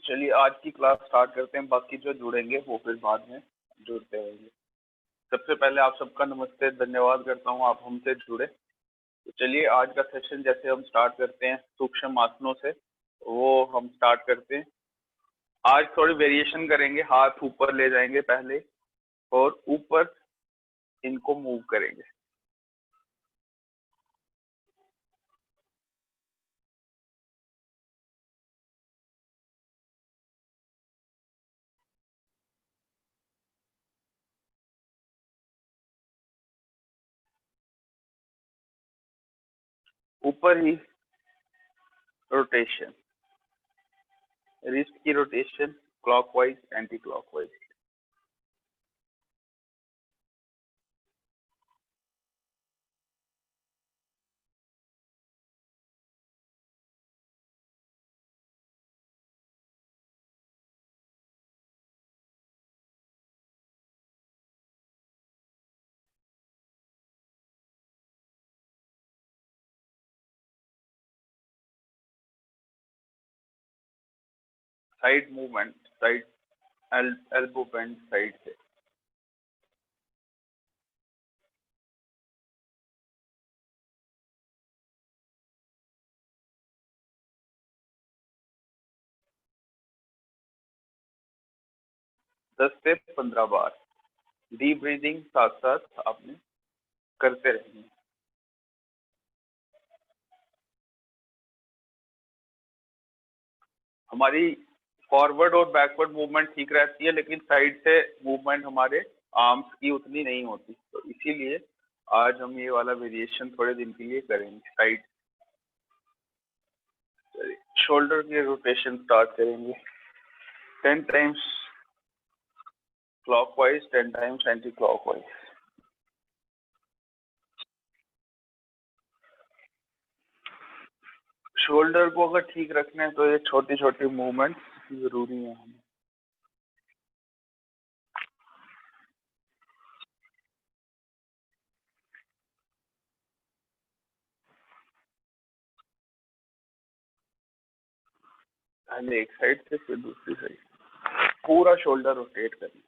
चलिए आज की क्लास स्टार्ट करते हैं। बाकी जो जुड़ेंगे वो फिर बाद में जुड़ते रहेंगे। सबसे पहले आप सबका नमस्ते, धन्यवाद करता हूँ आप हमसे जुड़े। तो चलिए आज का सेशन जैसे हम स्टार्ट करते हैं सूक्ष्म आसनों से, वो हम स्टार्ट करते हैं। आज थोड़ी वेरिएशन करेंगे, हाथ ऊपर ले जाएंगे पहले और ऊपर इनको मूव करेंगे। ऊपर ही रोटेशन, रिस्ट की rotation clockwise anti clockwise. Side movement, side elbow bend side से। दस से 15 बार डीप ब्रीदिंग साथ साथ आपने करते रहेंगे। हमारी फॉरवर्ड और बैकवर्ड मूवमेंट ठीक रहती है, लेकिन साइड से मूवमेंट हमारे आर्म्स की उतनी नहीं होती, तो इसीलिए आज हम ये वाला वेरिएशन थोड़े दिन के लिए करेंगे। साइड शोल्डर की रोटेशन स्टार्ट करेंगे 10 times clockwise, 10 times anti clockwise. Shoulder को अगर ठीक रखना है तो ये छोटी छोटी मूवमेंट जरूरी है। पहले एक साइड से फिर दूसरी साइड, पूरा शोल्डर रोटेट करना।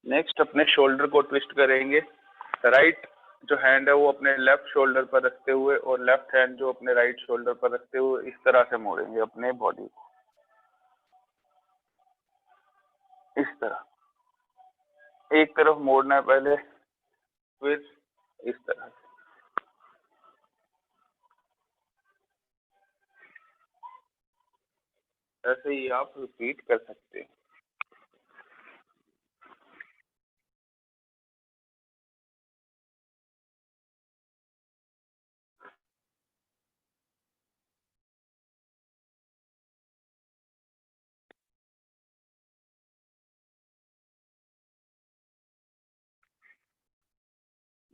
नेक्स्ट अपने शोल्डर को ट्विस्ट करेंगे। राइट जो हैंड है वो अपने लेफ्ट शोल्डर पर रखते हुए और लेफ्ट हैंड जो अपने राइट शोल्डर पर रखते हुए इस तरह से मोड़ेंगे अपने बॉडी को, इस तरह। एक तरफ मोड़ना है पहले, फिर इस तरह। ऐसे ही आप रिपीट कर सकते हैं।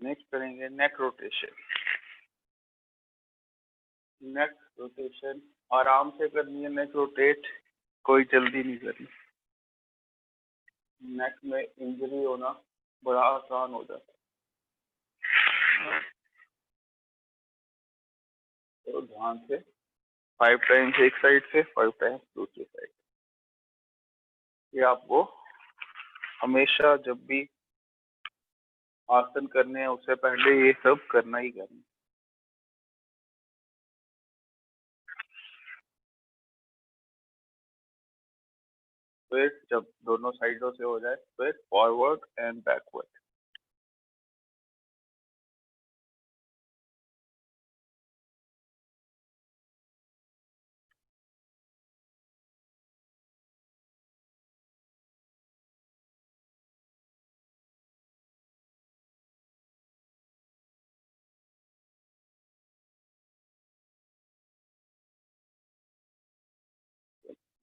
नेक्स्ट करेंगे नेक रोटेशन। नेक रोटेशन आराम से करनी है। नेक रोटेट कोई जल्दी नहीं करनी। नेक में इंजरी होना बड़ा आसान हो जाता है, तो ध्यान से 5 टाइम्स एक साइड से, 5 टाइम्स दूसरी साइड। ये आपको हमेशा जब भी आसन करने हैं उससे पहले ये सब करना ही करना। फिर जब दोनों साइडों से हो जाए फिर फॉरवर्ड एंड बैकवर्ड।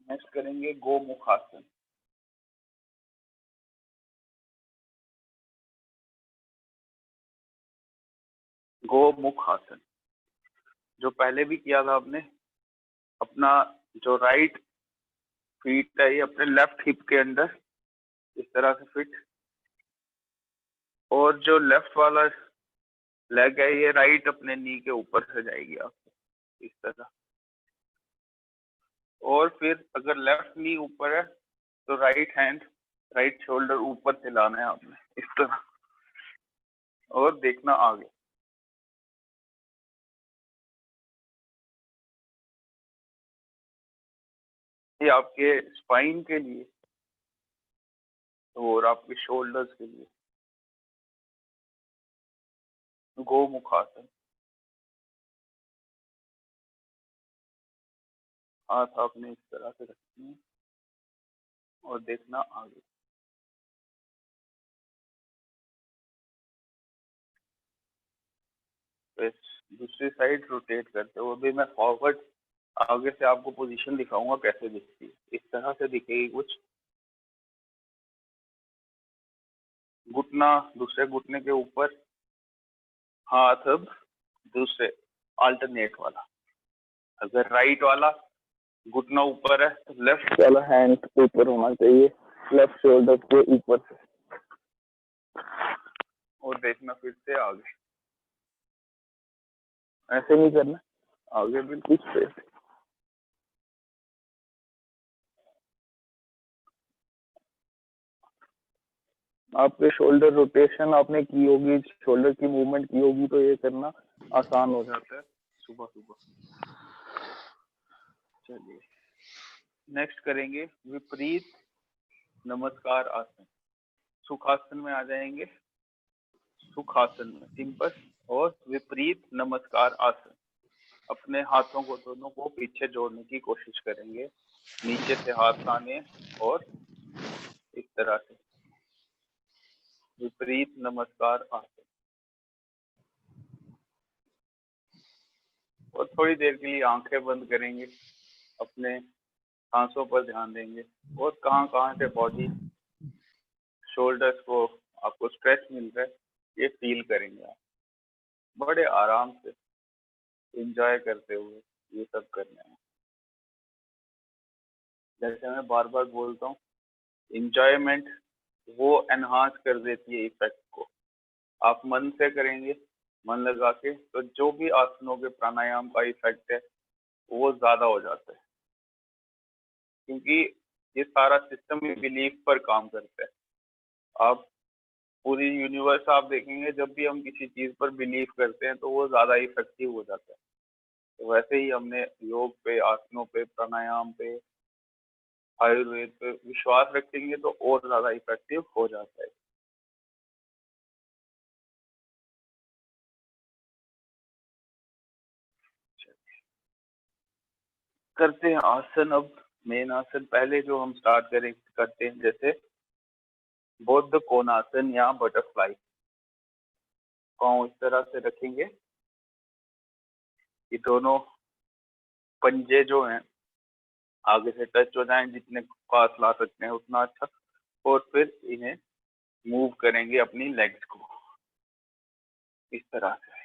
नेक्स्ट करेंगे गोमुख आसन। गोमुख आसन जो पहले भी किया था आपने, अपना जो राइट फीट है ये अपने लेफ्ट हिप के अंदर इस तरह से फिट। और जो लेफ्ट वाला लेग है ये राइट अपने नी के ऊपर से जाएगी आपको इस तरह। और फिर अगर लेफ्ट नी ऊपर है तो राइट हैंड राइट शोल्डर ऊपर से लाना है आपने इस तरह, और देखना आगे। ये आपके स्पाइन के लिए और आपके शोल्डर्स के लिए गोमुखासन। हाथ आपने इस तरह से रखने हैं और देखना आगे। फिर दूसरी साइड रोटेट करते हुए भी मैं फॉरवर्ड आगे से आपको पोजीशन दिखाऊंगा कैसे दिखती है। इस तरह से दिखेगी कुछ। घुटना दूसरे घुटने के ऊपर, हाथ अब दूसरे अल्टरनेट वाला। अगर राइट वाला घुटना ऊपर है तो लेफ्ट वाला हैंड ऊपर होना चाहिए लेफ्ट शोल्डर के ऊपर से। और देखना फिर से आगे, ऐसे नहीं करना, आगे बिल्कुल स्ट्रेट। आपके शोल्डर रोटेशन आपने की होगी, शोल्डर की मूवमेंट की होगी तो ये करना आसान हो जाता है सुबह सुबह। चलिए नेक्स्ट करेंगे विपरीत नमस्कार आसन। सुखासन में आ जाएंगे, सुखासन में सिंपल, और विपरीत नमस्कार आसन। अपने हाथों को दोनों को पीछे जोड़ने की कोशिश करेंगे, नीचे से हाथ आने और इस तरह से विपरीत नमस्कार आसन। और थोड़ी देर के लिए आंखें बंद करेंगे, अपने सांसों पर ध्यान देंगे और कहाँ कहाँ से बॉडी शोल्डर्स को आपको स्ट्रेच मिल रहा है ये फील करेंगे आप बड़े आराम से एंजॉय करते हुए। ये सब करना है। जैसे मैं बार बार बोलता हूँ, इंजॉयमेंट वो एनहांस कर देती है इफेक्ट को। आप मन से करेंगे, मन लगा के, तो जो भी आसनों के प्राणायाम का इफेक्ट है वो ज्यादा हो जाता है, क्योंकि ये सारा सिस्टम ही बिलीफ पर काम करता है। आप पूरी यूनिवर्स आप देखेंगे, जब भी हम किसी चीज पर बिलीव करते हैं तो वो ज्यादा इफेक्टिव हो जाता है। तो वैसे ही हमने योग पे, आसनों पे, प्राणायाम पे, आयुर्वेद पे विश्वास रखेंगे तो और ज्यादा इफेक्टिव हो जाता है। करते हैं आसन। अब मेन आसन पहले जो हम स्टार्ट करते हैं, जैसे बौद्ध कोणासन या बटरफ्लाई। पाँव इस तरह से रखेंगे कि दोनों पंजे जो हैं आगे से टच हो जाएं, जितने पास ला सकते हैं उतना अच्छा। और फिर इन्हें मूव करेंगे अपनी लेग्स को इस तरह से।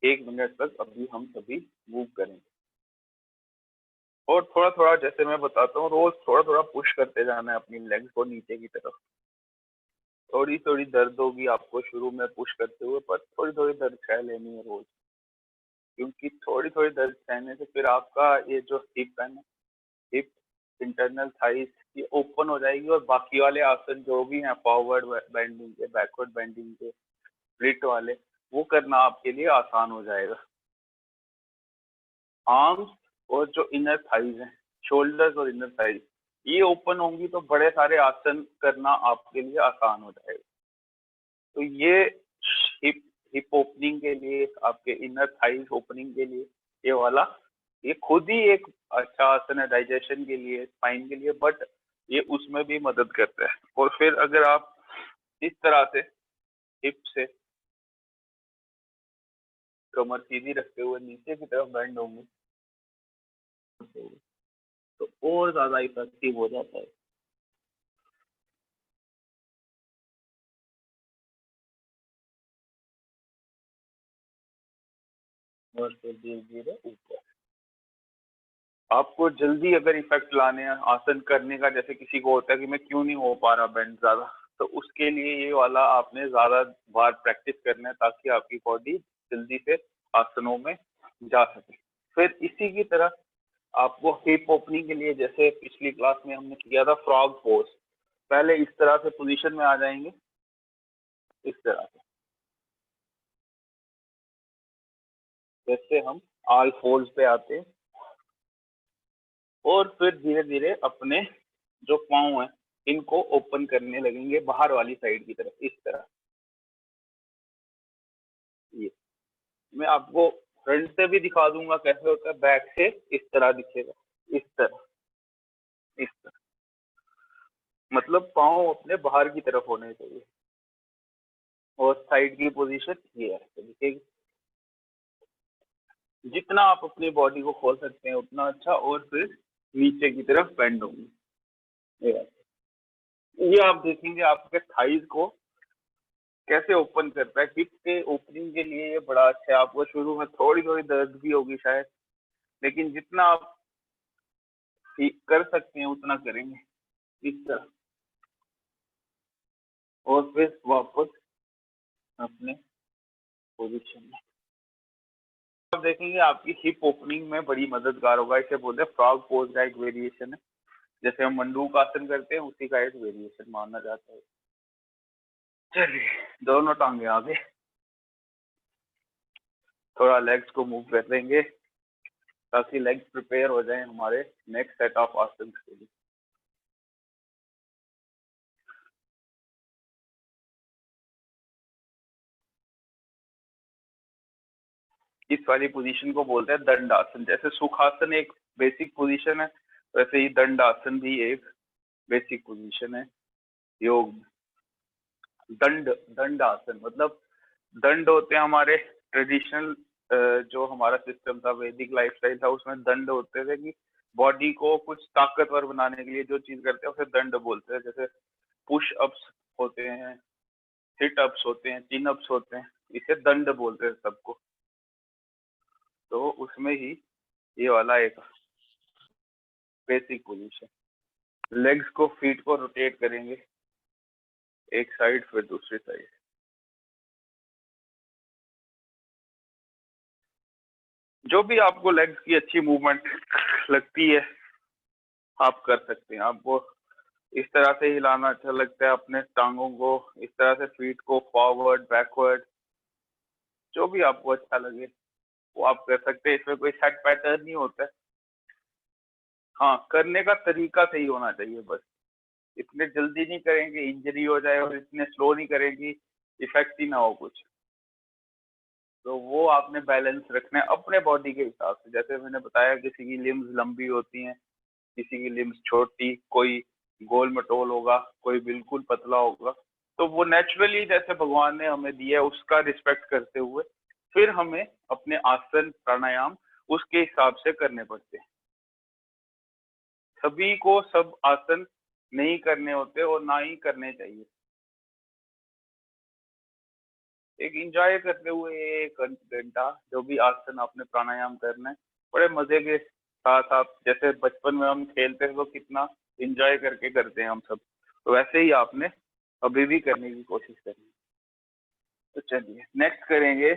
1 मिनट तक अभी हम सभी मूव करेंगे। और थोड़ा थोड़ा, जैसे मैं बताता हूँ, रोज थोड़ा थोड़ा पुश करते जाना है अपनी लेग्स को नीचे की तरफ। थोड़ी थोड़ी दर्द होगी आपको शुरू में पुश करते हुए, पर थोड़ी थोड़ी दर्द सह लेनी है रोज, क्योंकि थोड़ी थोड़ी दर्द सहने से फिर आपका ये जो हिप है ना, हिप, इंटरनल थाइस, ये ओपन हो जाएगी। और बाकी वाले आसन जो भी हैं, फॉरवर्ड बेंडिंग के, बैकवर्ड बेंडिंग के, स्प्लिट वाले, वो करना आपके लिए आसान हो जाएगा। आर्म्स और जो इनर थाइज हैं, शोल्डर्स और इनर थाइज, ये ओपन होंगी तो बड़े सारे आसन करना आपके लिए आसान हो जाएगा। तो ये हिप हिप ओपनिंग के लिए, आपके इनर थाइज ओपनिंग के लिए, ये वाला ये खुद ही एक अच्छा आसन है डाइजेशन के लिए, स्पाइन के लिए। बट ये उसमें भी मदद करता है। और फिर अगर आप इस तरह से हिप से कमर सीधी रखते हुए नीचे की तरफ बेंड होंगे तो और ज्यादा इफेक्टिव हो जाता है। और फिर धीरे धीरे ऊपर। आपको जल्दी अगर इफेक्ट लाने हैं आसन करने का, जैसे किसी को होता है कि मैं क्यों नहीं हो पा रहा बेंड ज्यादा, तो उसके लिए ये वाला आपने ज्यादा बार प्रैक्टिस करना है ताकि आपकी बॉडी जल्दी से आसनों में जा सके। फिर इसी की तरह आपको हिप ओपनिंग के लिए, जैसे पिछली क्लास में हमने किया था फ्रॉग पोज, पहले इस तरह से पोजीशन में आ जाएंगे, इस तरह से, जैसे हम ऑल फोर्स पे आते हैं। और फिर धीरे धीरे अपने जो पाँव हैं इनको ओपन करने लगेंगे बाहर वाली साइड की तरफ, इस तरह। ये मैं आपको फ्रंट से भी दिखा दूंगा कैसे होता है, बैक से इस तरह दिखेगा, इस तरह, इस तरह। मतलब पाँव अपने बाहर की तरफ होने चाहिए और साइड की पोजीशन ये है दिखेगी। जितना आप अपनी बॉडी को खोल सकते हैं उतना अच्छा। और फिर नीचे की तरफ बेंड होंगे। ये आप देखेंगे आपके थाइज को कैसे ओपन करता है। हिप के ओपनिंग के लिए ये बड़ा अच्छा है। आपको शुरू में थोड़ी थोड़ी दर्द भी होगी शायद, लेकिन जितना आप कर सकते हैं उतना करेंगे, इस तरह। और फिर वापस अपने पोजीशन में आप देखेंगे आपकी हिप ओपनिंग में बड़ी मददगार होगा। इसे बोलते हैं फ्रॉग पोज का एक वेरिएशन है, जैसे हम मंडूक आसन करते हैं उसी का एक वेरिएशन माना जाता है। चलिए दोनों टांगे आगे, थोड़ा लेग्स को मूव कर देंगे ताकि लेग्स प्रिपेयर हो जाएं हमारे नेक्स्ट सेट ऑफ आसन के लिए। इस वाली पोजीशन को बोलते हैं दंड आसन। जैसे सुखासन एक बेसिक पोजीशन है, वैसे ही दंड आसन भी एक बेसिक पोजीशन है योग में। दंड दंड आसन मतलब दंड होते हैं हमारे ट्रेडिशनल, जो हमारा सिस्टम था, वैदिक लाइफस्टाइल था, उसमें दंड होते थे कि बॉडी को कुछ ताकतवर बनाने के लिए जो चीज करते हैं उसे दंड बोलते हैं। जैसे पुश अप्स होते हैं, सिट अप्स होते हैं, चिन अप्स होते हैं, इसे दंड बोलते हैं सबको। तो उसमें ही ये वाला एक बेसिक पोजीशन। लेग्स को, फीट को रोटेट करेंगे एक साइड फिर दूसरी साइड। जो भी आपको लेग्स की अच्छी मूवमेंट लगती है आप कर सकते हैं। आपको इस तरह से हिलाना अच्छा लगता है अपने टांगों को, इस तरह से फीट को फॉरवर्ड बैकवर्ड, जो भी आपको अच्छा लगे वो आप कर सकते हैं। इसमें कोई सेट पैटर्न नहीं होता है। हाँ, करने का तरीका सही होना चाहिए बस। इतने जल्दी नहीं करेंगे इंजरी हो जाए और इतने स्लो नहीं करेंगे इफेक्ट ही ना हो कुछ। तो वो आपने बैलेंस रखना है अपने बॉडी के हिसाब से। जैसे मैंने बताया किसी की लिम्स लंबी होती हैं, किसी की लिम्स छोटी, कोई गोल मटोल होगा, कोई बिल्कुल पतला होगा। तो वो नेचुरली जैसे भगवान ने हमें दिया है उसका रिस्पेक्ट करते हुए फिर हमें अपने आसन प्राणायाम उसके हिसाब से करने पड़ते हैं। सभी को सब आसन नहीं करने होते और ना ही करने चाहिए। एक एंजॉय करते हुए 1 घंटा जो भी आसन आपने प्राणायाम करना है, बड़े मजे के साथ। आप जैसे बचपन में हम खेलते हैं तो कितना एंजॉय करके करते हैं हम सब, तो वैसे ही आपने अभी भी करने की कोशिश करनी है। तो चलिए नेक्स्ट करेंगे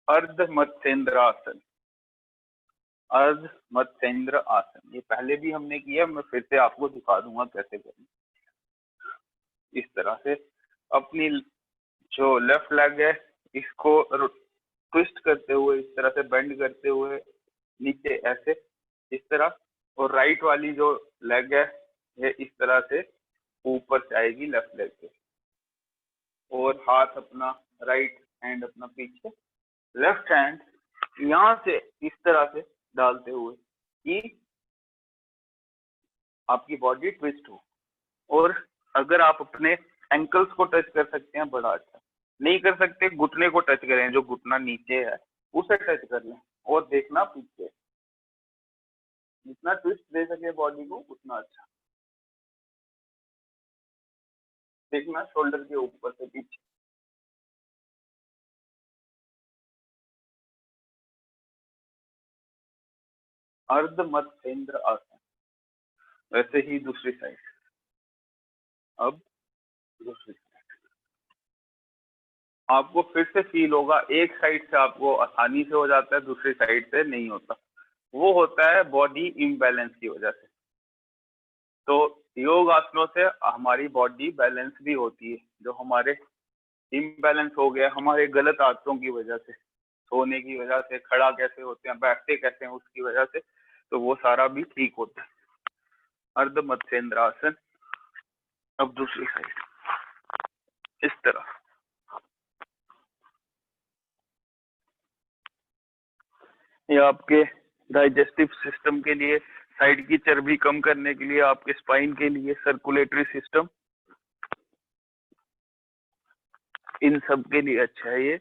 अर्ध मत्स्येंद्र आसन। अर्ध मत्स्येंद्र आसन ये पहले भी हमने किया, मैं फिर से आपको दिखा दूंगा कैसे करना। इस तरह से अपनी जो लेफ्ट लेग है इसको ट्विस्ट करते हुए, इस तरह से बेंड करते हुए नीचे ऐसे, इस तरह। और राइट वाली जो लेग है ये इस तरह से ऊपर से आएगी लेफ्ट लेग के। और हाथ अपना, राइट हैंड अपना पीछे, लेफ्ट हैंड यहाँ से इस तरह से डालते हुए कि आपकी बॉडी ट्विस्ट हो। और अगर आप अपने एंकल्स को टच कर सकते हैं बड़ा अच्छा, नहीं कर सकते घुटने को टच करें, जो घुटना नीचे है उसे टच कर लें और देखना पीछे, जितना ट्विस्ट दे सके बॉडी को उतना अच्छा। देखना शोल्डर के ऊपर से पीछे। अर्ध मत्स्येंद्र आसन। वैसे ही दूसरी साइड। अब दूसरी साइड आपको फिर से फील होगा, एक साइड से आपको आसानी से हो जाता है, दूसरी साइड से नहीं होता। वो होता है बॉडी इम्बैलेंस की वजह से। तो योग आसनों से हमारी बॉडी बैलेंस भी होती है। जो हमारे इम्बैलेंस हो गया हमारे गलत आदतों की वजह से, सोने की वजह से, खड़ा कैसे होते हैं, बैठते कैसे हैं, उसकी वजह से, तो वो सारा भी ठीक होता है। अर्ध मत्स्येंद्र आसन। अब दूसरी साइड इस तरह। ये आपके डाइजेस्टिव सिस्टम के लिए, साइड की चर्बी कम करने के लिए, आपके स्पाइन के लिए, सर्कुलेटरी सिस्टम, इन सब के लिए अच्छा है ये।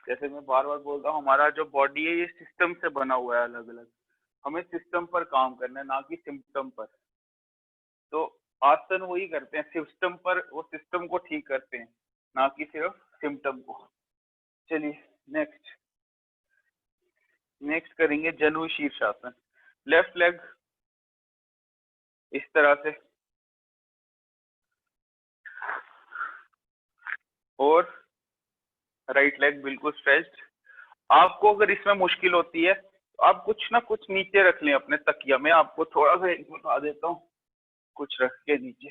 जैसे मैं बार बार बोलता हूँ, हमारा जो बॉडी है ये सिस्टम से बना हुआ है अलग अलग। हमें सिस्टम पर काम करना है, ना कि सिम्टम पर। तो आसन वही करते हैं सिस्टम पर, वो सिस्टम को ठीक करते हैं, ना कि सिर्फ सिम्टम को। चलिए नेक्स्ट। नेक्स्ट करेंगे जनु शीर्षासन। लेफ्ट लेग इस तरह से, और राइट लेग बिल्कुल स्ट्रेच्ड। आपको अगर इसमें मुश्किल होती है तो आप कुछ ना कुछ नीचे रख लें अपने तकिया में। आपको थोड़ा सा एक बता देता हूँ, कुछ रख के नीचे,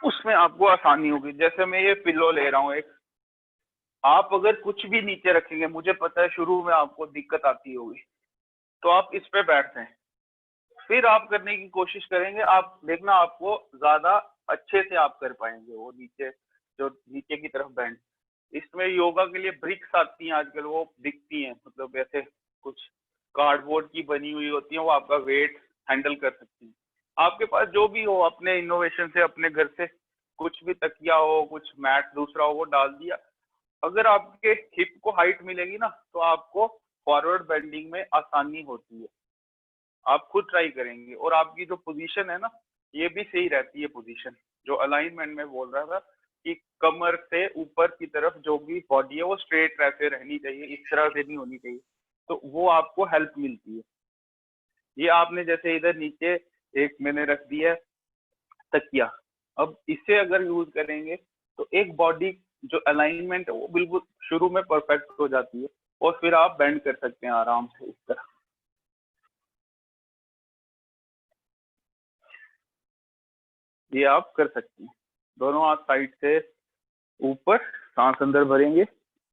उसमें आपको आसानी होगी। जैसे मैं ये पिलो ले रहा हूँ एक, आप अगर कुछ भी नीचे रखेंगे, मुझे पता है शुरू में आपको दिक्कत आती होगी, तो आप इस पे बैठते हैं, फिर आप करने की कोशिश करेंगे, आप देखना आपको ज्यादा अच्छे से आप कर पाएंगे वो नीचे, जो नीचे की तरफ बैंड। इसमें योगा के लिए ब्रिक्स आती हैं आजकल, वो दिखती हैं, मतलब ऐसे कुछ कार्डबोर्ड की बनी हुई होती है, वो आपका वेट हैंडल कर सकती है। आपके पास जो भी हो, अपने इनोवेशन से, अपने घर से कुछ भी तकिया हो, कुछ मैट दूसरा हो, वो डाल दिया। अगर आपके हिप को हाइट मिलेगी ना, तो आपको फॉरवर्ड बेंडिंग में आसानी होती है। आप खुद ट्राई करेंगे, और आपकी जो पोजीशन है ना, ये भी सही रहती है पोजीशन। जो अलाइनमेंट में बोल रहा था कि कमर से ऊपर की तरफ जो भी बॉडी है वो स्ट्रेट ऐसे रहनी चाहिए, इस तरह से नहीं होनी चाहिए, तो वो आपको हेल्प मिलती है। ये आपने जैसे इधर नीचे एक मैंने रख दिया है तकिया, अब इसे अगर यूज करेंगे तो एक बॉडी जो अलाइनमेंट है वो बिल्कुल शुरू में परफेक्ट हो जाती है, और फिर आप बेंड कर सकते हैं आराम से इस तरह। ये आप कर सकते हैं। दोनों हाथ साइड से ऊपर, सांस अंदर भरेंगे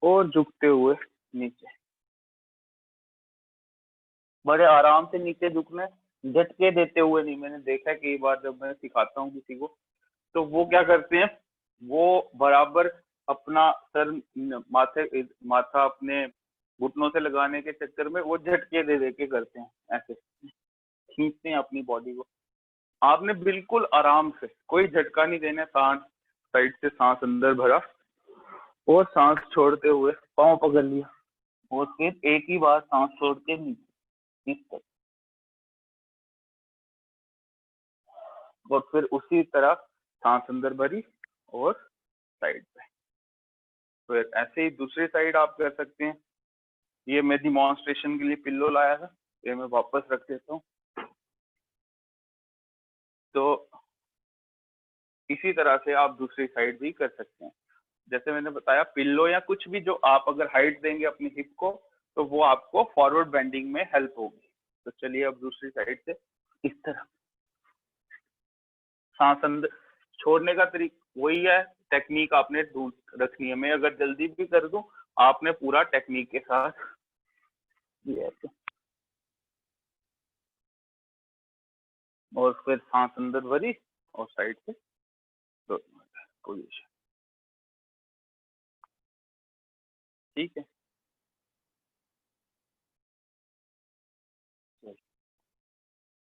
और झुकते हुए नीचे। बड़े आराम से नीचे झुकना है, झटके देते हुए नहीं। मैंने देखा है कई बार जब मैं सिखाता हूँ किसी को, तो वो क्या करते हैं, वो बराबर अपना सर, माथा अपने घुटनों से लगाने के चक्कर में वो झटके दे दे के करते हैं, ऐसे खींचते हैं अपनी बॉडी को। आपने बिल्कुल आराम से, कोई झटका नहीं देना, सांस साइड से सांस अंदर भरा और सांस छोड़ते हुए पाँव पकड़ लिया, और फिर एक ही बार सांस छोड़ के नीचे इस तरह, और फिर उसी तरह सांस अंदर भरी और साइड पे। फिर ऐसे ही दूसरी साइड आप कर सकते हैं। ये मैं डिमॉन्स्ट्रेशन के लिए पिल्लो लाया था, ये मैं वापस रख देता हूँ। तो इसी तरह से आप दूसरी साइड भी कर सकते हैं। जैसे मैंने बताया, पिल्लो या कुछ भी जो आप अगर हाइट देंगे अपनी हिप को, तो वो आपको फॉरवर्ड बेंडिंग में हेल्प होगी। तो चलिए अब दूसरी साइड से इस तरह। सांस अंदर छोड़ने का तरीका वही है, टेक्निक आपने ढूंढ रखनी है। मैं अगर जल्दी भी कर दूं, आपने पूरा टेक्निक के साथ ये है। और फिर सांस अंदर भरी और साइड से पोजीशन। ठीक है।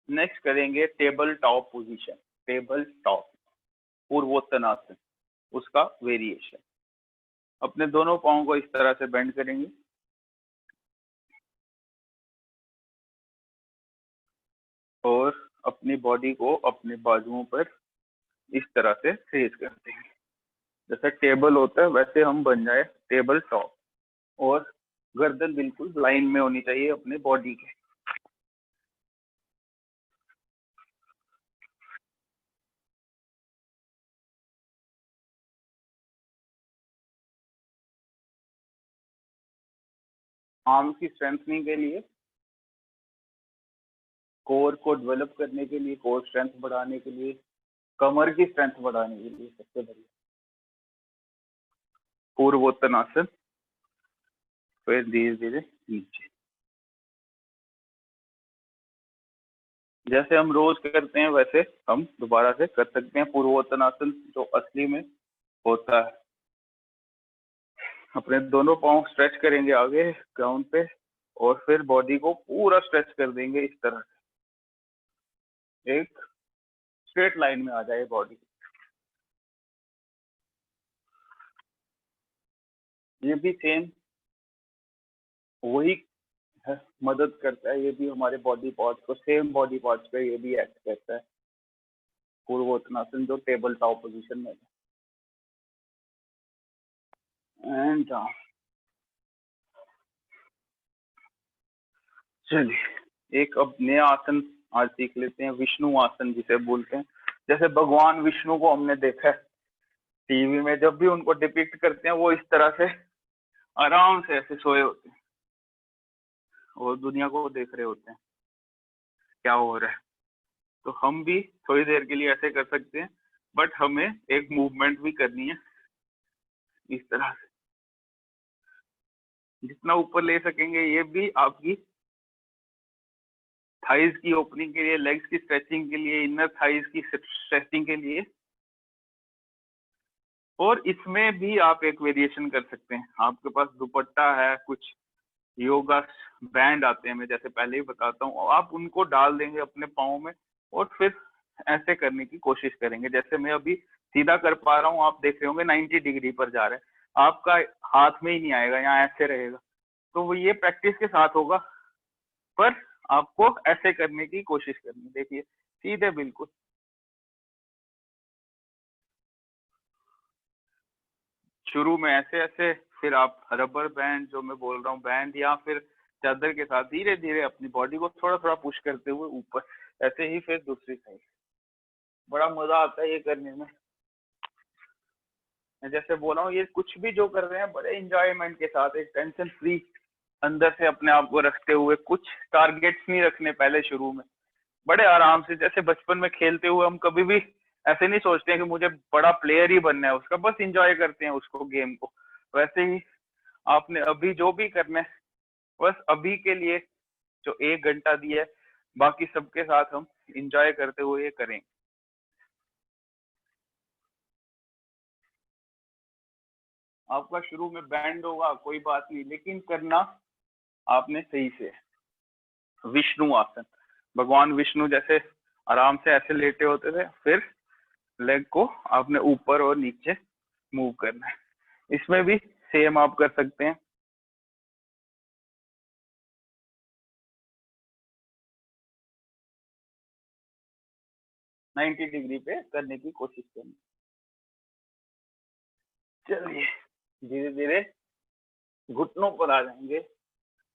नेक्स्ट करेंगे table top position, table top Purvottanasana, उसका वेरिएशन। अपने दोनों पाँव को इस तरह से बेंड करेंगे और अपनी बॉडी को अपने बाजुओं पर इस तरह से रेज करते हैं। जैसे टेबल होता है वैसे हम बन जाए टेबल टॉप, और गर्दन बिल्कुल लाइन में होनी चाहिए अपने बॉडी के। आर्म्स की स्ट्रेंथनिंग के लिए, कोर को डेवलप करने के लिए, कोर स्ट्रेंथ बढ़ाने के लिए, कमर की स्ट्रेंथ बढ़ाने के लिए सबसे बढ़िया पूर्वोत्तानासन। फिर धीरे धीरे नीचे, जैसे हम रोज करते हैं वैसे हम दोबारा से कर सकते हैं पूर्वोत्तानासन जो असली में होता है। अपने दोनों पाँव स्ट्रेच करेंगे आगे ग्राउंड पे, और फिर बॉडी को पूरा स्ट्रेच कर देंगे इस तरह से, एक स्ट्रेट लाइन में आ जाए बॉडी। ये भी सेम वही मदद करता है, ये भी हमारे बॉडी पार्ट्स को, सेम बॉडी पार्ट्स पे ये भी एक्ट करता है पूर्वोत्तानासन जो टेबल टॉप पोजीशन में है। एंड चलिए एक अब नया आसन आज सीख लेते हैं, विष्णु आसन जिसे बोलते हैं। जैसे भगवान विष्णु को हमने देखा है टीवी में, जब भी उनको डिपिक्ट करते हैं वो इस तरह से आराम से ऐसे सोए होते हैं और दुनिया को देख रहे होते हैं क्या हो रहा है। तो हम भी थोड़ी देर के लिए ऐसे कर सकते हैं, बट हमें एक मूवमेंट भी करनी है इस तरह से, जितना ऊपर ले सकेंगे। ये भी आपकी थाइज की ओपनिंग के लिए, लेग्स की स्ट्रेचिंग के लिए, इनर थाइज की स्ट्रेचिंग के लिए। और इसमें भी आप एक वेरिएशन कर सकते हैं। आपके पास दुपट्टा है, कुछ योगा बैंड आते हैं, मैं जैसे पहले ही बताता हूँ, आप उनको डाल देंगे अपने पाँव में और फिर ऐसे करने की कोशिश करेंगे। जैसे मैं अभी सीधा कर पा रहा हूँ, आप देख रहे होंगे 90 डिग्री पर जा रहा है, आपका हाथ में ही नहीं आएगा, यहाँ ऐसे रहेगा। तो वो ये प्रैक्टिस के साथ होगा, पर आपको ऐसे करने की कोशिश करनी। देखिए सीधे बिल्कुल, शुरू में ऐसे ऐसे, फिर आप रबर बैंड जो मैं बोल रहा हूँ बैंड, या फिर चादर के साथ धीरे धीरे अपनी बॉडी को थोड़ा थोड़ा पुश करते हुए ऊपर, ऐसे ही फिर दूसरी साइड। बड़ा मजा आता है ये करने में। मैं जैसे बोला हूँ, ये कुछ भी जो कर रहे हैं बड़े इंजॉयमेंट के साथ, एक टेंशन फ्री अंदर से अपने आप को रखते हुए, कुछ टारगेट्स नहीं रखने पहले शुरू में, बड़े आराम से। जैसे बचपन में खेलते हुए हम कभी भी ऐसे नहीं सोचते हैं कि मुझे बड़ा प्लेयर ही बनना है उसका, बस इंजॉय करते हैं उसको, गेम को। वैसे ही आपने अभी जो भी करना है, बस अभी के लिए जो 1 घंटा दिया है, बाकी सबके साथ हम इंजॉय करते हुए ये करें। आपका शुरू में बैंड होगा कोई बात नहीं, लेकिन करना आपने सही से। विष्णु आसन, भगवान विष्णु जैसे आराम से ऐसे लेटे होते थे, फिर लेग को आपने ऊपर और नीचे मूव करना है। इसमें भी सेम आप कर सकते हैं। 90 डिग्री पे करने की कोशिश करनी। चलिए धीरे धीरे घुटनों पर आ जाएंगे,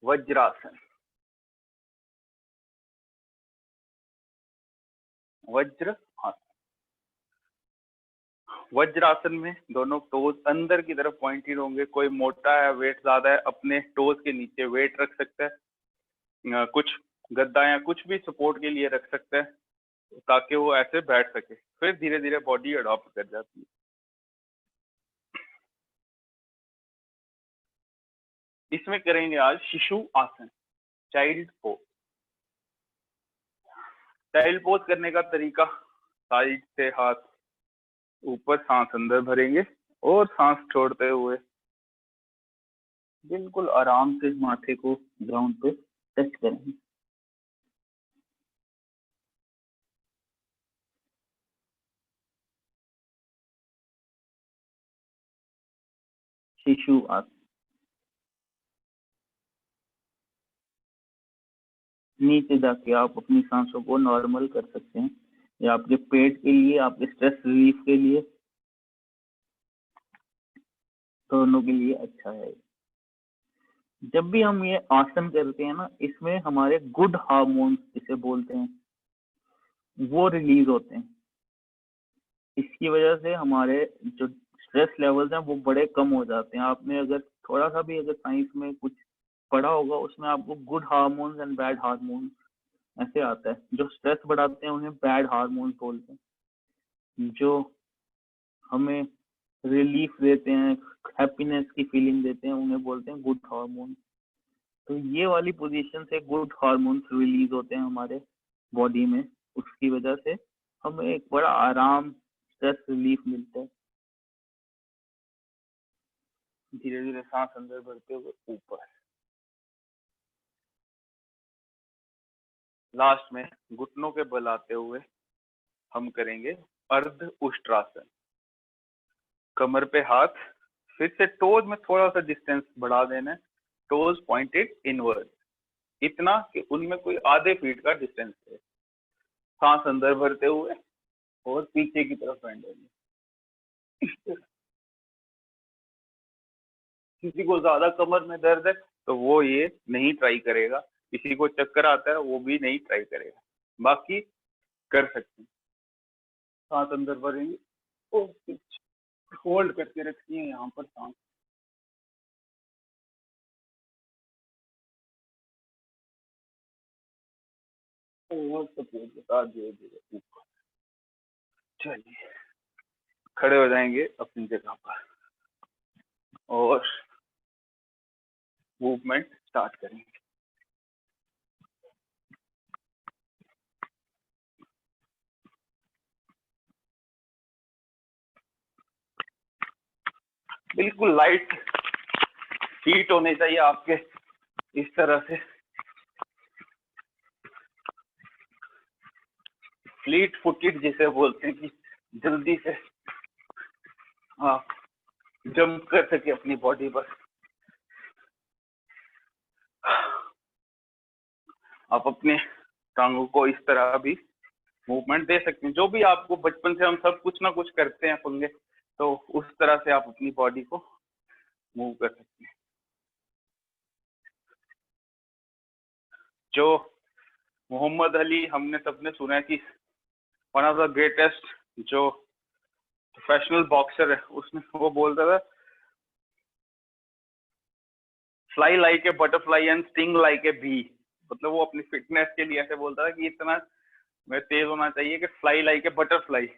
वज्रासन। वज्र आसन, वज्रासन में दोनों टोज अंदर की तरफ पॉइंटेड होंगे। कोई मोटा है, वेट ज्यादा है, अपने टोज के नीचे वेट रख सकता है, कुछ गद्दा या कुछ भी सपोर्ट के लिए रख सकता है, ताकि वो ऐसे बैठ सके। फिर धीरे धीरे बॉडी अडॉप्ट कर जाती है। इसमें करेंगे आज शिशु आसन, चाइल्ड पोज। चाइल्ड पोज करने का तरीका, साइड से हाथ ऊपर, सांस अंदर भरेंगे और सांस छोड़ते हुए बिल्कुल आराम से माथे को ग्राउंड पे टच करेंगे। शिशु आसन। नीचे जाके आप अपनी सांसों को नॉर्मल कर सकते हैं। ये आपके पेट के लिए, आपके स्ट्रेस रिलीफ के लिए, दोनों के लिए अच्छा है। जब भी हम ये आसन करते हैं ना, इसमें हमारे गुड हार्मोन्स जिसे बोलते हैं वो रिलीज होते हैं। इसकी वजह से हमारे जो स्ट्रेस लेवल्स हैं वो बड़े कम हो जाते हैं। आपने अगर थोड़ा सा भी अगर साइंस में कुछ पढ़ा होगा, उसमें आपको good hormones and bad hormones ऐसे आता है। जो स्ट्रेस बढ़ाते हैं उन्हें बैड हार्मोन्स बोलते हैं, जो हमें रिलीफ देते हैं, हैप्पीनेस की फीलिंग देते हैं, उन्हें बोलते हैं गुड हार्मोन। तो ये वाली पोजीशन से गुड हार्मोन्स रिलीज होते हैं हमारे बॉडी में। उसकी वजह से हमें एक बड़ा आराम, स्ट्रेस रिलीफ मिलता है। धीरे धीरे सांस अंदर भरते हुए ऊपर। लास्ट में घुटनों के बल आते हुए हम करेंगे अर्ध उष्ट्रासन। कमर पे हाथ, फिर से टोज में थोड़ा सा डिस्टेंस बढ़ा देना है, टोज पॉइंटेड इनवर्ड, इतना कि उनमें कोई आधे फीट का डिस्टेंस है। सांस अंदर भरते हुए और पीछे की तरफ बेंड होगी। किसी को ज्यादा कमर में दर्द है तो वो ये नहीं ट्राई करेगा, किसी को चक्कर आता है वो भी नहीं ट्राई करेगा, बाकी कर सकते हैं। सांस अंदर भरेंगे और पीछे होल्ड करके रखिए यहाँ पर सांस। और सपोर्ट बता धीरे धीरे ऊपर। चलिए खड़े हो जाएंगे अपनी जगह पर और मूवमेंट स्टार्ट करेंगे। बिल्कुल लाइट हीट होने चाहिए आपके, इस तरह से फ्लीट फुटेड जिसे बोलते हैं कि जल्दी से आप जंप कर सके अपनी बॉडी पर। आप अपने टांगों को इस तरह भी मूवमेंट दे सकते हैं। जो भी आपको बचपन से हम सब कुछ ना कुछ करते हैं पंगे, तो उस तरह से आप अपनी बॉडी को मूव कर सकते हैं। जो मोहम्मद अली हमने सबने सुना है कि वन ऑफ द ग्रेटेस्ट जो प्रोफेशनल बॉक्सर है, उसने वो बोलता था fly like a butterfly and sting like a bee. मतलब वो अपनी फिटनेस के लिए ऐसे बोलता था कि इतना मैं तेज होना चाहिए कि फ्लाई लाइक ए बटरफ्लाई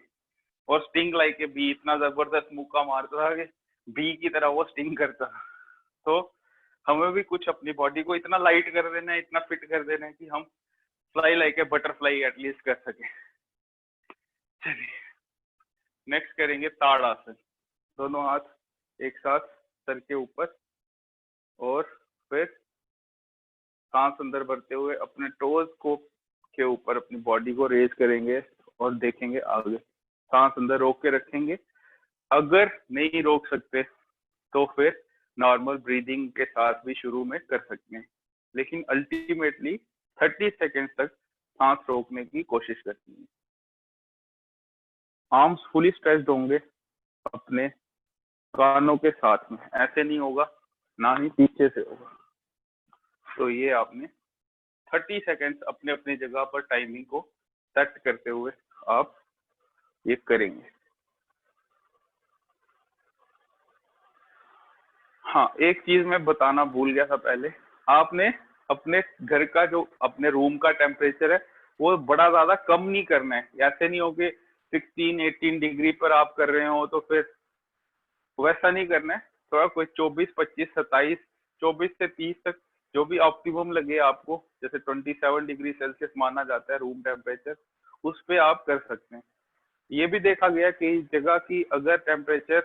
और स्टिंग लाइक ए बी। इतना जबरदस्त मुक्का मारता था कि बी की तरह वो स्टिंग करता था। तो हमें भी कुछ अपनी बॉडी को इतना लाइट कर देना है, इतना फिट कर देना है कि हम fly like a butterfly at least कर सके। चलिए नेक्स्ट करेंगे ताड़ासन। दोनों हाथ एक साथ सर के ऊपर और फिर सांस अंदर भरते हुए अपने टोज को के ऊपर अपनी बॉडी को रेज करेंगे और देखेंगे आगे। सांस अंदर रोक के रखेंगे। अगर नहीं रोक सकते तो फिर नॉर्मल ब्रीदिंग के साथ भी शुरू में कर सकते हैं, लेकिन अल्टीमेटली 30 सेकेंड्स तक सांस रोकने की कोशिश करती है। आर्म्स फुली स्ट्रेच्ड होंगे अपने कानों के साथ में, ऐसे नहीं होगा, ना ही पीछे से होगा। तो ये आपने 30 सेकेंड्स अपने अपनी जगह पर टाइमिंग को सेट करते हुए आप ये करेंगे। हाँ, एक चीज मैं बताना भूल गया था पहले। आपने अपने घर का जो अपने रूम का टेम्परेचर है वो बड़ा ज्यादा कम नहीं करना है। ऐसे नहीं हो कि 16-18 डिग्री पर आप कर रहे हो, तो फिर वैसा नहीं करना है। थोड़ा कोई 24, 25, 27, 24 से 30 तक जो भी ऑप्टिमम लगे आपको, जैसे 27 डिग्री सेल्सियस माना जाता है रूम टेम्परेचर, उस पे आप कर सकते हैं। ये भी देखा गया कि इस जगह की अगर टेम्परेचर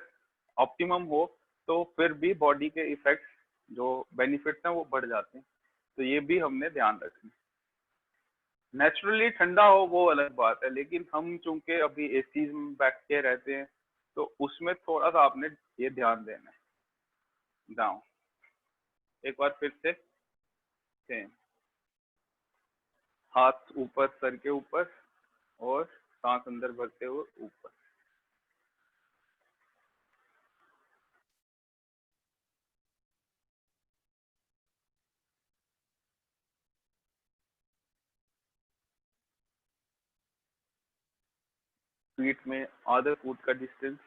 ऑप्टिमम हो तो फिर भी बॉडी के इफेक्ट्स जो बेनिफिट्स हैं वो बढ़ जाते हैं। तो ये भी हमने ध्यान रखना। नेचुरली ठंडा हो वो अलग बात है, लेकिन हम चूंकि अभी एसी में बैठ के रहते हैं तो उसमें थोड़ा सा आपने ये ध्यान देना है। डाउन। एक बार फिर से सेम, हाथ ऊपर सर के ऊपर और सांस अंदर भरते हुए ऊपर। फीट में आधे फुट का डिस्टेंस,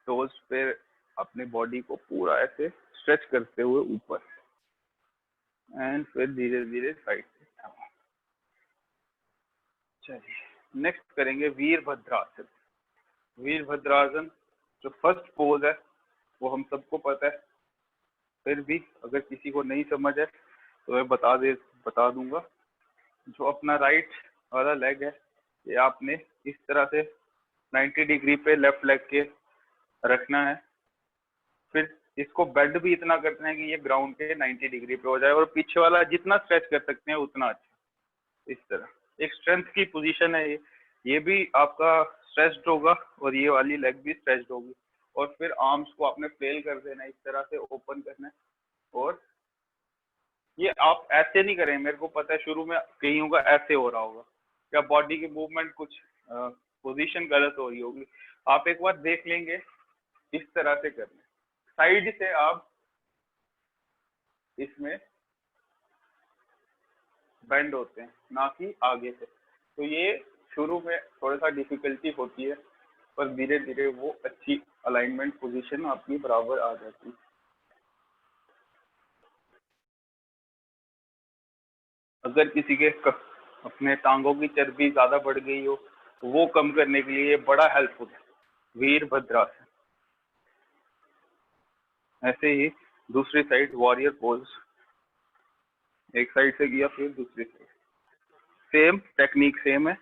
टोज पे अपने बॉडी को पूरा ऐसे स्ट्रेच करते हुए ऊपर, एंड फिर धीरे धीरे साइड से डाउन। चलिए नेक्स्ट करेंगे वीरभद्रासन। वीरभद्रासन जो फर्स्ट पोज है वो हम सबको पता है, फिर भी अगर किसी को नहीं समझ है तो मैं बता दूंगा। जो अपना राइट वाला लेग है ये आपने इस तरह से 90 डिग्री पे लेफ्ट लेग के रखना है, फिर इसको बेंड भी इतना करना है कि ये ग्राउंड के 90 डिग्री पे हो जाए, और पीछे वाला जितना स्ट्रेच कर सकते हैं उतना अच्छा। इस तरह एक स्ट्रेंथ की पोजीशन है ये भी आपका स्ट्रेच्ड होगा और ये वाली लेग भी स्ट्रेच्ड होगी। और फिर आर्म्स को आपने फ्लेल कर देना है, इस तरह से ओपन करना है। और ये आप ऐसे नहीं करें, मेरे को पता है शुरू में कईयों का ऐसे हो रहा होगा, या बॉडी की मूवमेंट कुछ पोजीशन गलत हो रही होगी। आप एक बार देख लेंगे इस तरह से करना, साइड से आप इसमें बेंड होते हैं, ना कि आगे से। तो ये शुरू में थोड़ा सा डिफिकल्टी होती है, पर धीरे धीरे वो अच्छी अलाइनमेंट पोजीशन आपकी बराबर आ जाती है। अगर किसी के अपने टांगों की चर्बी ज्यादा बढ़ गई हो तो वो कम करने के लिए बड़ा हेल्पफुल है वीरभद्रासन। ऐसे ही दूसरी साइड वॉरियर पोज, एक साइड से किया फिर दूसरी साइड, सेम टेक्निक सेम है।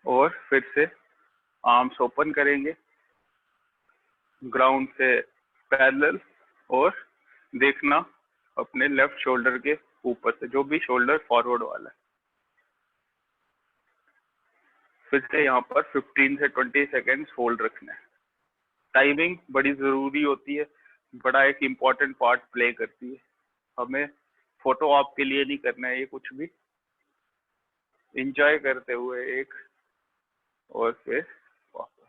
और फिर से आर्म्स ओपन करेंगे ग्राउंड से पैरेलल, और देखना अपने लेफ्ट शोल्डर के ऊपर से, जो भी शोल्डर फॉरवर्ड वाला है। फिर से यहाँ पर 15 से 20 सेकेंड्स होल्ड रखना है। टाइमिंग बड़ी जरूरी होती है, बड़ा एक इम्पोर्टेंट पार्ट प्ले करती है। हमें फोटो ऑप के लिए नहीं करना है, ये कुछ भी एंजॉय करते हुए एक और फिर वापस।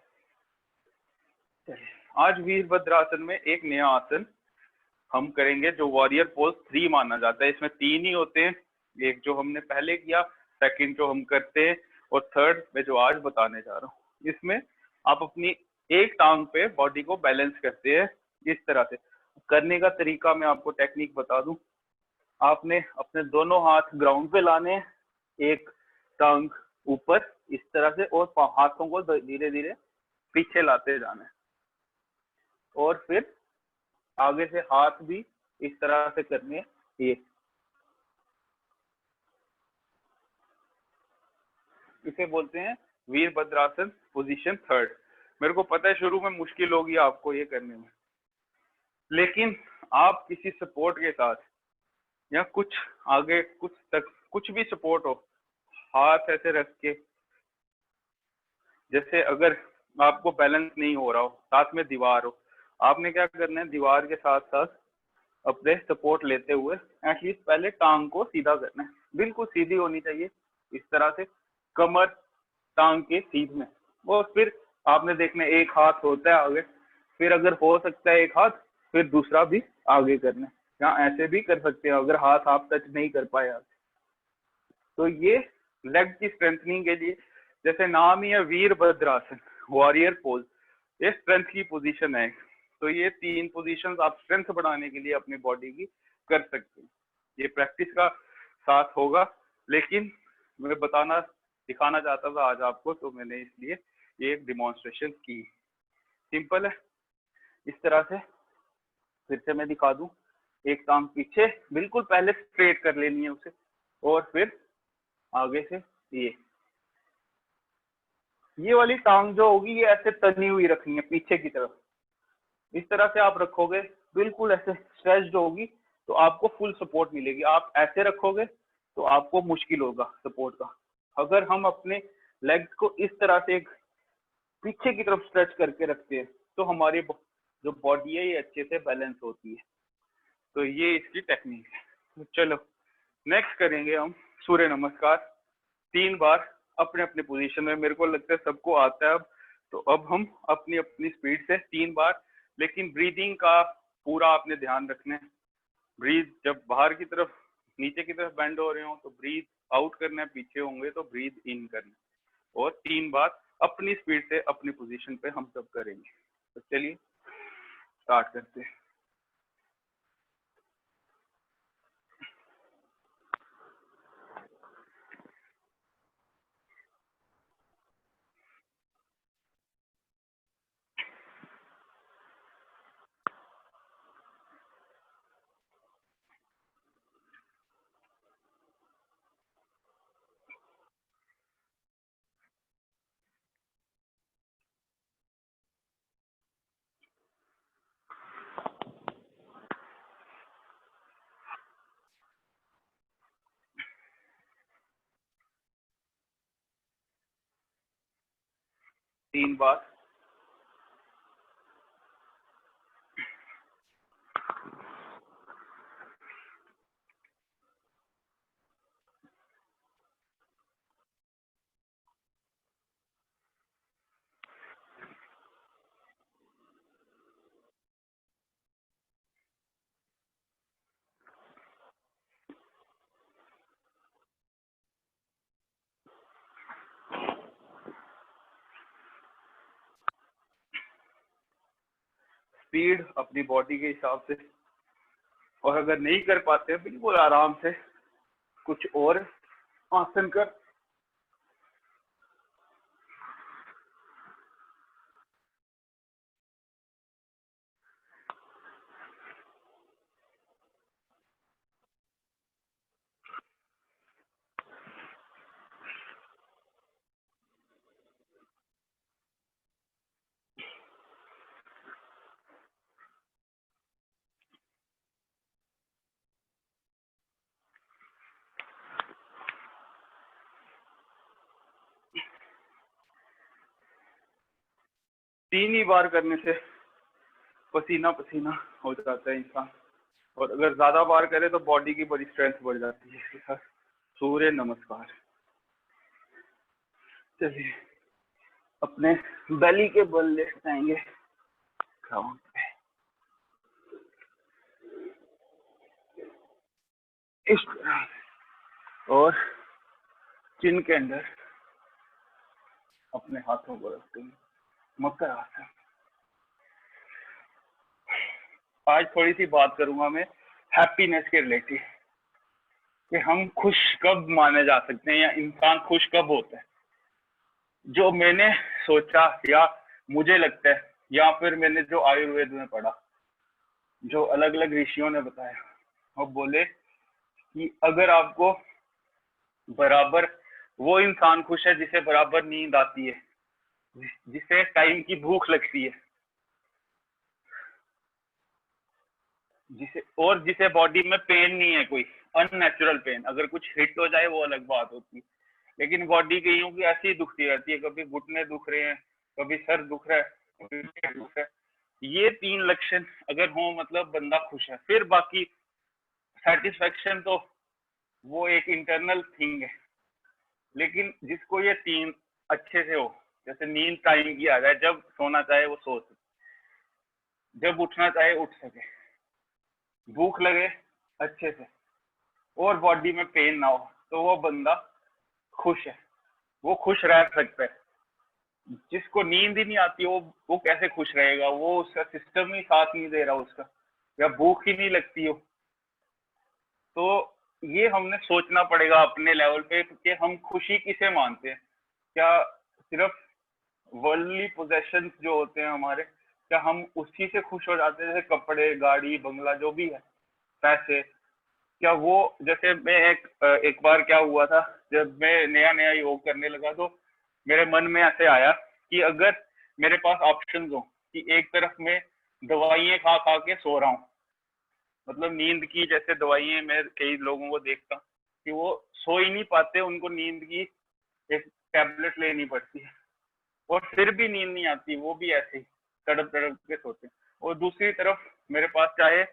आज वीरभद्रासन में एक नया आसन हम करेंगे जो वॉरियर पोज 3 माना जाता है। इसमें 3 ही होते हैं, एक जो हमने पहले किया, सेकंड जो हम करते हैं, और थर्ड मैं जो आज बताने जा रहा हूँ। इसमें आप अपनी एक टांग पे बॉडी को बैलेंस करते हैं। इस तरह से करने का तरीका मैं आपको टेक्निक बता दूं। आपने अपने दोनों हाथ ग्राउंड पे लाने हैं, एक टांग ऊपर इस तरह से, और हाथों को धीरे धीरे पीछे लाते जाना है, और फिर आगे से हाथ भी इस तरह से करने हैं। ये इसे बोलते हैं वीरभद्रासन पोजीशन थर्ड। मेरे को पता है शुरू में मुश्किल होगी आपको ये करने में, लेकिन आप किसी सपोर्ट के साथ या कुछ आगे कुछ तक कुछ भी सपोर्ट हो, हाथ ऐसे रख के, जैसे अगर आपको बैलेंस नहीं हो रहा हो, साथ में दीवार हो, आपने क्या करना है, दीवार के साथ साथ अपने सपोर्ट लेते हुए एटलीस्ट पहले टांग को सीधा करना है। बिल्कुल सीधी होनी चाहिए, इस तरह से कमर टांग के सीध में। और फिर आपने देखना एक हाथ होता है आगे, फिर अगर हो सकता है एक हाथ, फिर दूसरा भी आगे करना है, या ऐसे भी कर सकते हैं अगर हाथ आप टच नहीं कर पाए आगे। तो ये लेग की स्ट्रेंथनिंग के लिए, जैसे नाम ही है वीरभद्रासन वॉरियर पोज, ये स्ट्रेंथ की पोजीशन है। तो ये 3 पोजीशंस आप स्ट्रेंथ बढ़ाने के लिए अपनी बॉडी की कर सकते हैं। ये प्रैक्टिस का साथ होगा, लेकिन मैं दिखाना चाहता था आज आपको, तो मैंने इसलिए ये एक डिमॉन्स्ट्रेशन की। सिंपल है, इस तरह से फिर से मैं दिखा दूं। एक टांग पीछे बिल्कुल पहले स्ट्रेट कर लेनी है उसे, और फिर आगे से ये वाली टांग जो होगी ये ऐसे तनी हुई रखनी है पीछे की तरफ। इस तरह से आप रखोगे, बिल्कुल ऐसे स्ट्रेच्ड होगी, तो आपको फुल सपोर्ट मिलेगी। आप ऐसे रखोगे तो आपको मुश्किल होगा सपोर्ट का। अगर हम अपने लेग्स को इस तरह से एक पीछे की तरफ स्ट्रेच करके रखते हैं तो हमारी जो बॉडी है ये अच्छे से बैलेंस होती है। तो ये इसकी टेक्निक है। तो चलो नेक्स्ट करेंगे हम सूर्य नमस्कार 3 बार अपने अपने पोजीशन में। मेरे को लगता है सबको आता है अब। तो अब हम अपनी अपनी स्पीड से 3 बार, लेकिन ब्रीदिंग का पूरा आपने ध्यान रखना है। ब्रीथ जब बाहर की तरफ नीचे की तरफ बेंड हो रहे हो तो ब्रीथ आउट करना है, पीछे होंगे तो ब्रीथ इन करना है। और 3 बार अपनी स्पीड से अपनी पोजीशन पे हम सब करेंगे। तो चलिए स्टार्ट करते हैं। तीन बार स्पीड अपनी बॉडी के हिसाब से, और अगर नहीं कर पाते बिल्कुल आराम से कुछ और आसन कर। तीन ही बार करने से पसीना पसीना हो जाता है इंसान, और अगर ज्यादा बार करे तो बॉडी की बड़ी स्ट्रेंथ बढ़ जाती है इसके साथ। सूर्य नमस्कार। चलिए अपने बेली के बल ले जाएंगे ग्राउंड पे, इस तरह, और चिन के अंदर अपने हाथों को रखते हैं, मकर आसन। आज थोड़ी सी बात करूंगा मैं हैप्पीनेस के रिलेटेड, कि हम खुश कब माने जा सकते हैं या इंसान खुश कब होता है। जो मैंने सोचा या मुझे लगता है, या फिर मैंने जो आयुर्वेद में पढ़ा, जो अलग अलग ऋषियों ने बताया, वो बोले कि अगर आपको बराबर वो इंसान खुश है जिसे बराबर नींद आती है, जिसे टाइम की भूख लगती है, जिसे बॉडी में पेन नहीं है, कोई अननेचुरल पेन। अगर कुछ हिट हो जाए वो अलग बात होती है, लेकिन बॉडी कईयों की ऐसी ही दुखती रहती है, कभी घुटने दुख रहे हैं, कभी सर दुख रहा है, कभी पेट दुख रहा है। ये 3 लक्षण अगर हो मतलब बंदा खुश है। फिर बाकी सेटिस्फेक्शन तो वो एक इंटरनल थिंग है, लेकिन जिसको ये 3 अच्छे से हो, जैसे नींद टाइम की आ जाए, जब सोना चाहे वो सो सके, जब उठना चाहे उठ सके, भूख लगे अच्छे से, और बॉडी में पेन ना हो, तो वो बंदा खुश है, वो खुश रह सकता है। जिसको नींद ही नहीं आती वो कैसे खुश रहेगा? वो उसका सिस्टम ही साथ नहीं दे रहा उसका, या भूख ही नहीं लगती हो। तो ये हमने सोचना पड़ेगा अपने लेवल पे कि हम खुशी किसे मानते हैं। क्या सिर्फ वर्ल्डली पोजेशंस जो होते हैं हमारे, क्या हम उसी से खुश हो जाते हैं? जैसे कपड़े, गाड़ी, बंगला, जो भी है, पैसे, क्या वो, जैसे मैं एक बार क्या हुआ था, जब मैं नया नया योग करने लगा तो मेरे मन में ऐसे आया कि अगर मेरे पास ऑप्शंस हो कि एक तरफ में दवाइयाँ खा खा के सो रहा हूँ, मतलब नींद की जैसे दवाइयाँ, मैं कई लोगों को देखता कि वो सो ही नहीं पाते, उनको नींद की एक टैबलेट लेनी पड़ती है और फिर भी नींद नहीं आती, वो भी ऐसे ही तड़प तड़प के सोते हैं। और दूसरी तरफ मेरे पास चाहे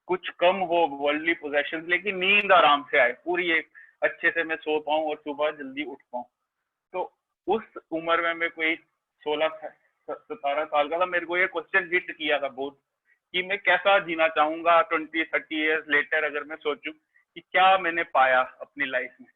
कुछ कम हो वर्ल्डली पोजेशंस, लेकिन नींद आराम से आए, पूरी एक अच्छे से मैं सो पाऊं और सुबह जल्दी उठ पाऊं। तो उस उम्र में मैं कोई 16-17 साल का था, मेरे को ये क्वेश्चन हिट किया था बहुत कि मैं कैसा जीना चाहूंगा 20-30 ईयर्स लेटर, अगर मैं सोचूं कि क्या मैंने पाया अपनी लाइफ में।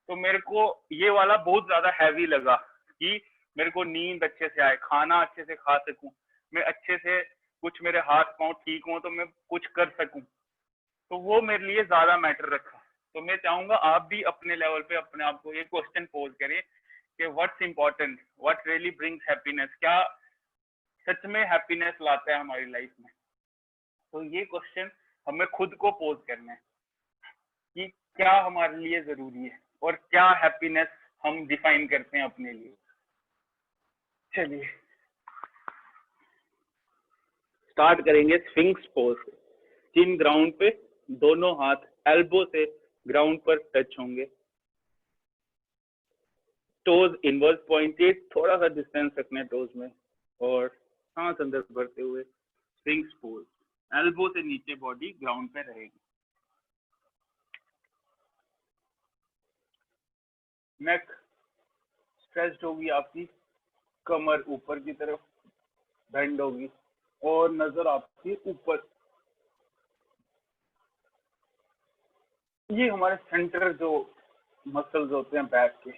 तो मेरे को ये वाला बहुत ज्यादा हैवी लगा कि मेरे को नींद अच्छे से आए, खाना अच्छे से खा सकूं, मैं अच्छे से कुछ मेरे हाथ पांव ठीक हो तो मैं कुछ कर सकूं। तो वो मेरे लिए ज्यादा मैटर रखा। तो मैं चाहूंगा आप भी अपने लेवल पे अपने आप को ये क्वेश्चन पोज करें कि what's important, what really brings happiness, क्या सच में हैप्पीनेस लाता है हमारी लाइफ में। तो ये क्वेश्चन हमें खुद को पोज करना है कि क्या हमारे लिए जरूरी है और क्या हैप्पीनेस हम डिफाइन करते हैं अपने लिए। चलिए स्टार्ट करेंगे स्फिंक्स पोज। चिन ग्राउंड पे, दोनों हाथ एल्बो से ग्राउंड पर टच होंगे, टोज इनवर्स पॉइंटेड, थोड़ा सा डिस्टेंस रखना है टोज में, और सांस अंदर भरते हुए स्फिंक्स पोज, एल्बो से नीचे बॉडी ग्राउंड पे रहेगी। नेक स्ट्रेच्ड होगी आपकी, कमर ऊपर की तरफ बेंड होगी और नजर आपकी ऊपर। ये हमारे सेंटर जो मसल्स होते हैं बैक के,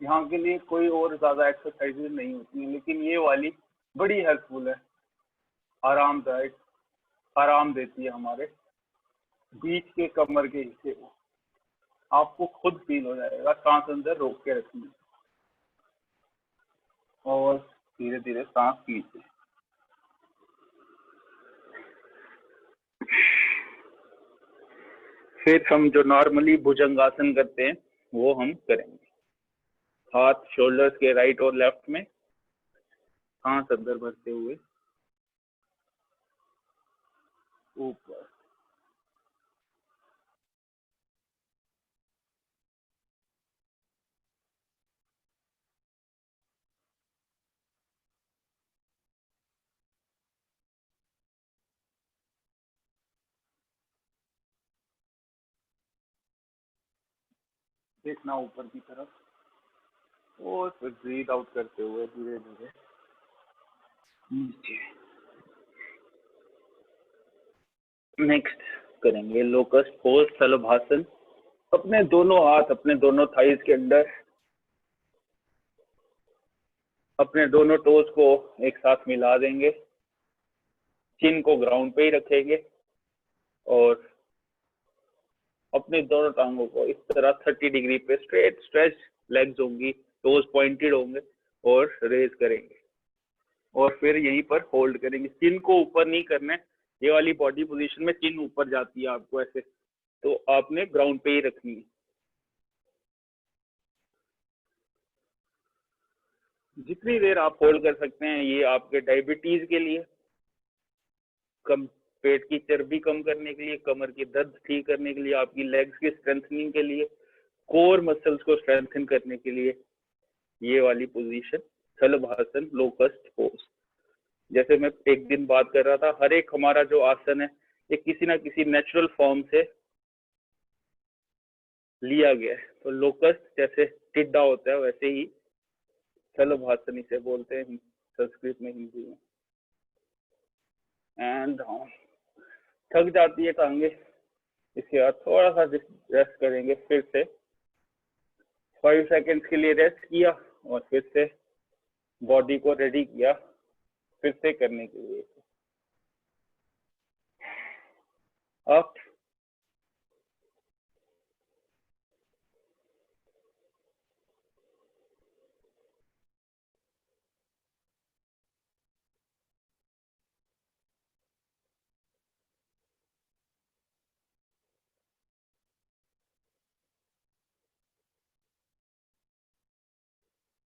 यहाँ के लिए कोई और ज्यादा एक्सरसाइजेज नहीं होती हैं, लेकिन ये वाली बड़ी हेल्पफुल है, आरामदायक, आराम देती है हमारे बीच के कमर के हिस्से को। आपको खुद फील हो जाएगा सांस अंदर रोक के रखनी और धीरे धीरे सांस लीजिए। फिर हम जो नॉर्मली भुजंगासन करते हैं वो हम करेंगे। हाथ शोल्डर्स के राइट और लेफ्ट में, सांस अंदर भरते हुए ऊपर, देखना ऊपर की तरफ और फिर ब्रीथ आउट करते हुए धीरे धीरे नीचे। नेक्स्ट करेंगे लोकस्ट पोज, सलभासन। अपने दोनों हाथ अपने दोनों थाइज के अंदर, अपने दोनों टोज को एक साथ मिला देंगे, चिन को ग्राउंड पे ही रखेंगे और अपने दोनों टांगों को इस तरह 30 डिग्री पे स्ट्रेट स्ट्रेच, लेग्स होंगी, टोज पॉइंटेड होंगे और रेज करेंगे और फिर यहीं पर होल्ड करेंगे। चिन को ऊपर नहीं करना है, ये वाली बॉडी पोजीशन में चिन ऊपर जाती है आपको ऐसे, तो आपने ग्राउंड पे ही रखनी है। जितनी देर आप होल्ड कर सकते हैं, ये आपके डायबिटीज के लिए, कम पेट की चर्बी कम करने के लिए, कमर की दर्द ठीक करने के लिए, आपकी लेग्स की स्ट्रेंथनिंग के लिए, कोर मसल्स को स्ट्रेंथन करने के लिए ये वाली पोजीशन सलभासन लोकस्ट पोज। जैसे मैं एक दिन बात कर रहा था, हर एक हमारा जो आसन है ये किसी ना किसी नेचुरल फॉर्म से लिया गया है। तो लोकस्ट जैसे टिड्डा होता है, वैसे ही सलभासन इसे बोलते हैं संस्कृत में, हिंदी में। एंड थक जाती है टांगे, इसके बाद थोड़ा सा रेस्ट करेंगे, फिर से 5 सेकेंड्स के लिए रेस्ट किया और फिर से बॉडी को रेडी किया फिर से करने के लिए। अब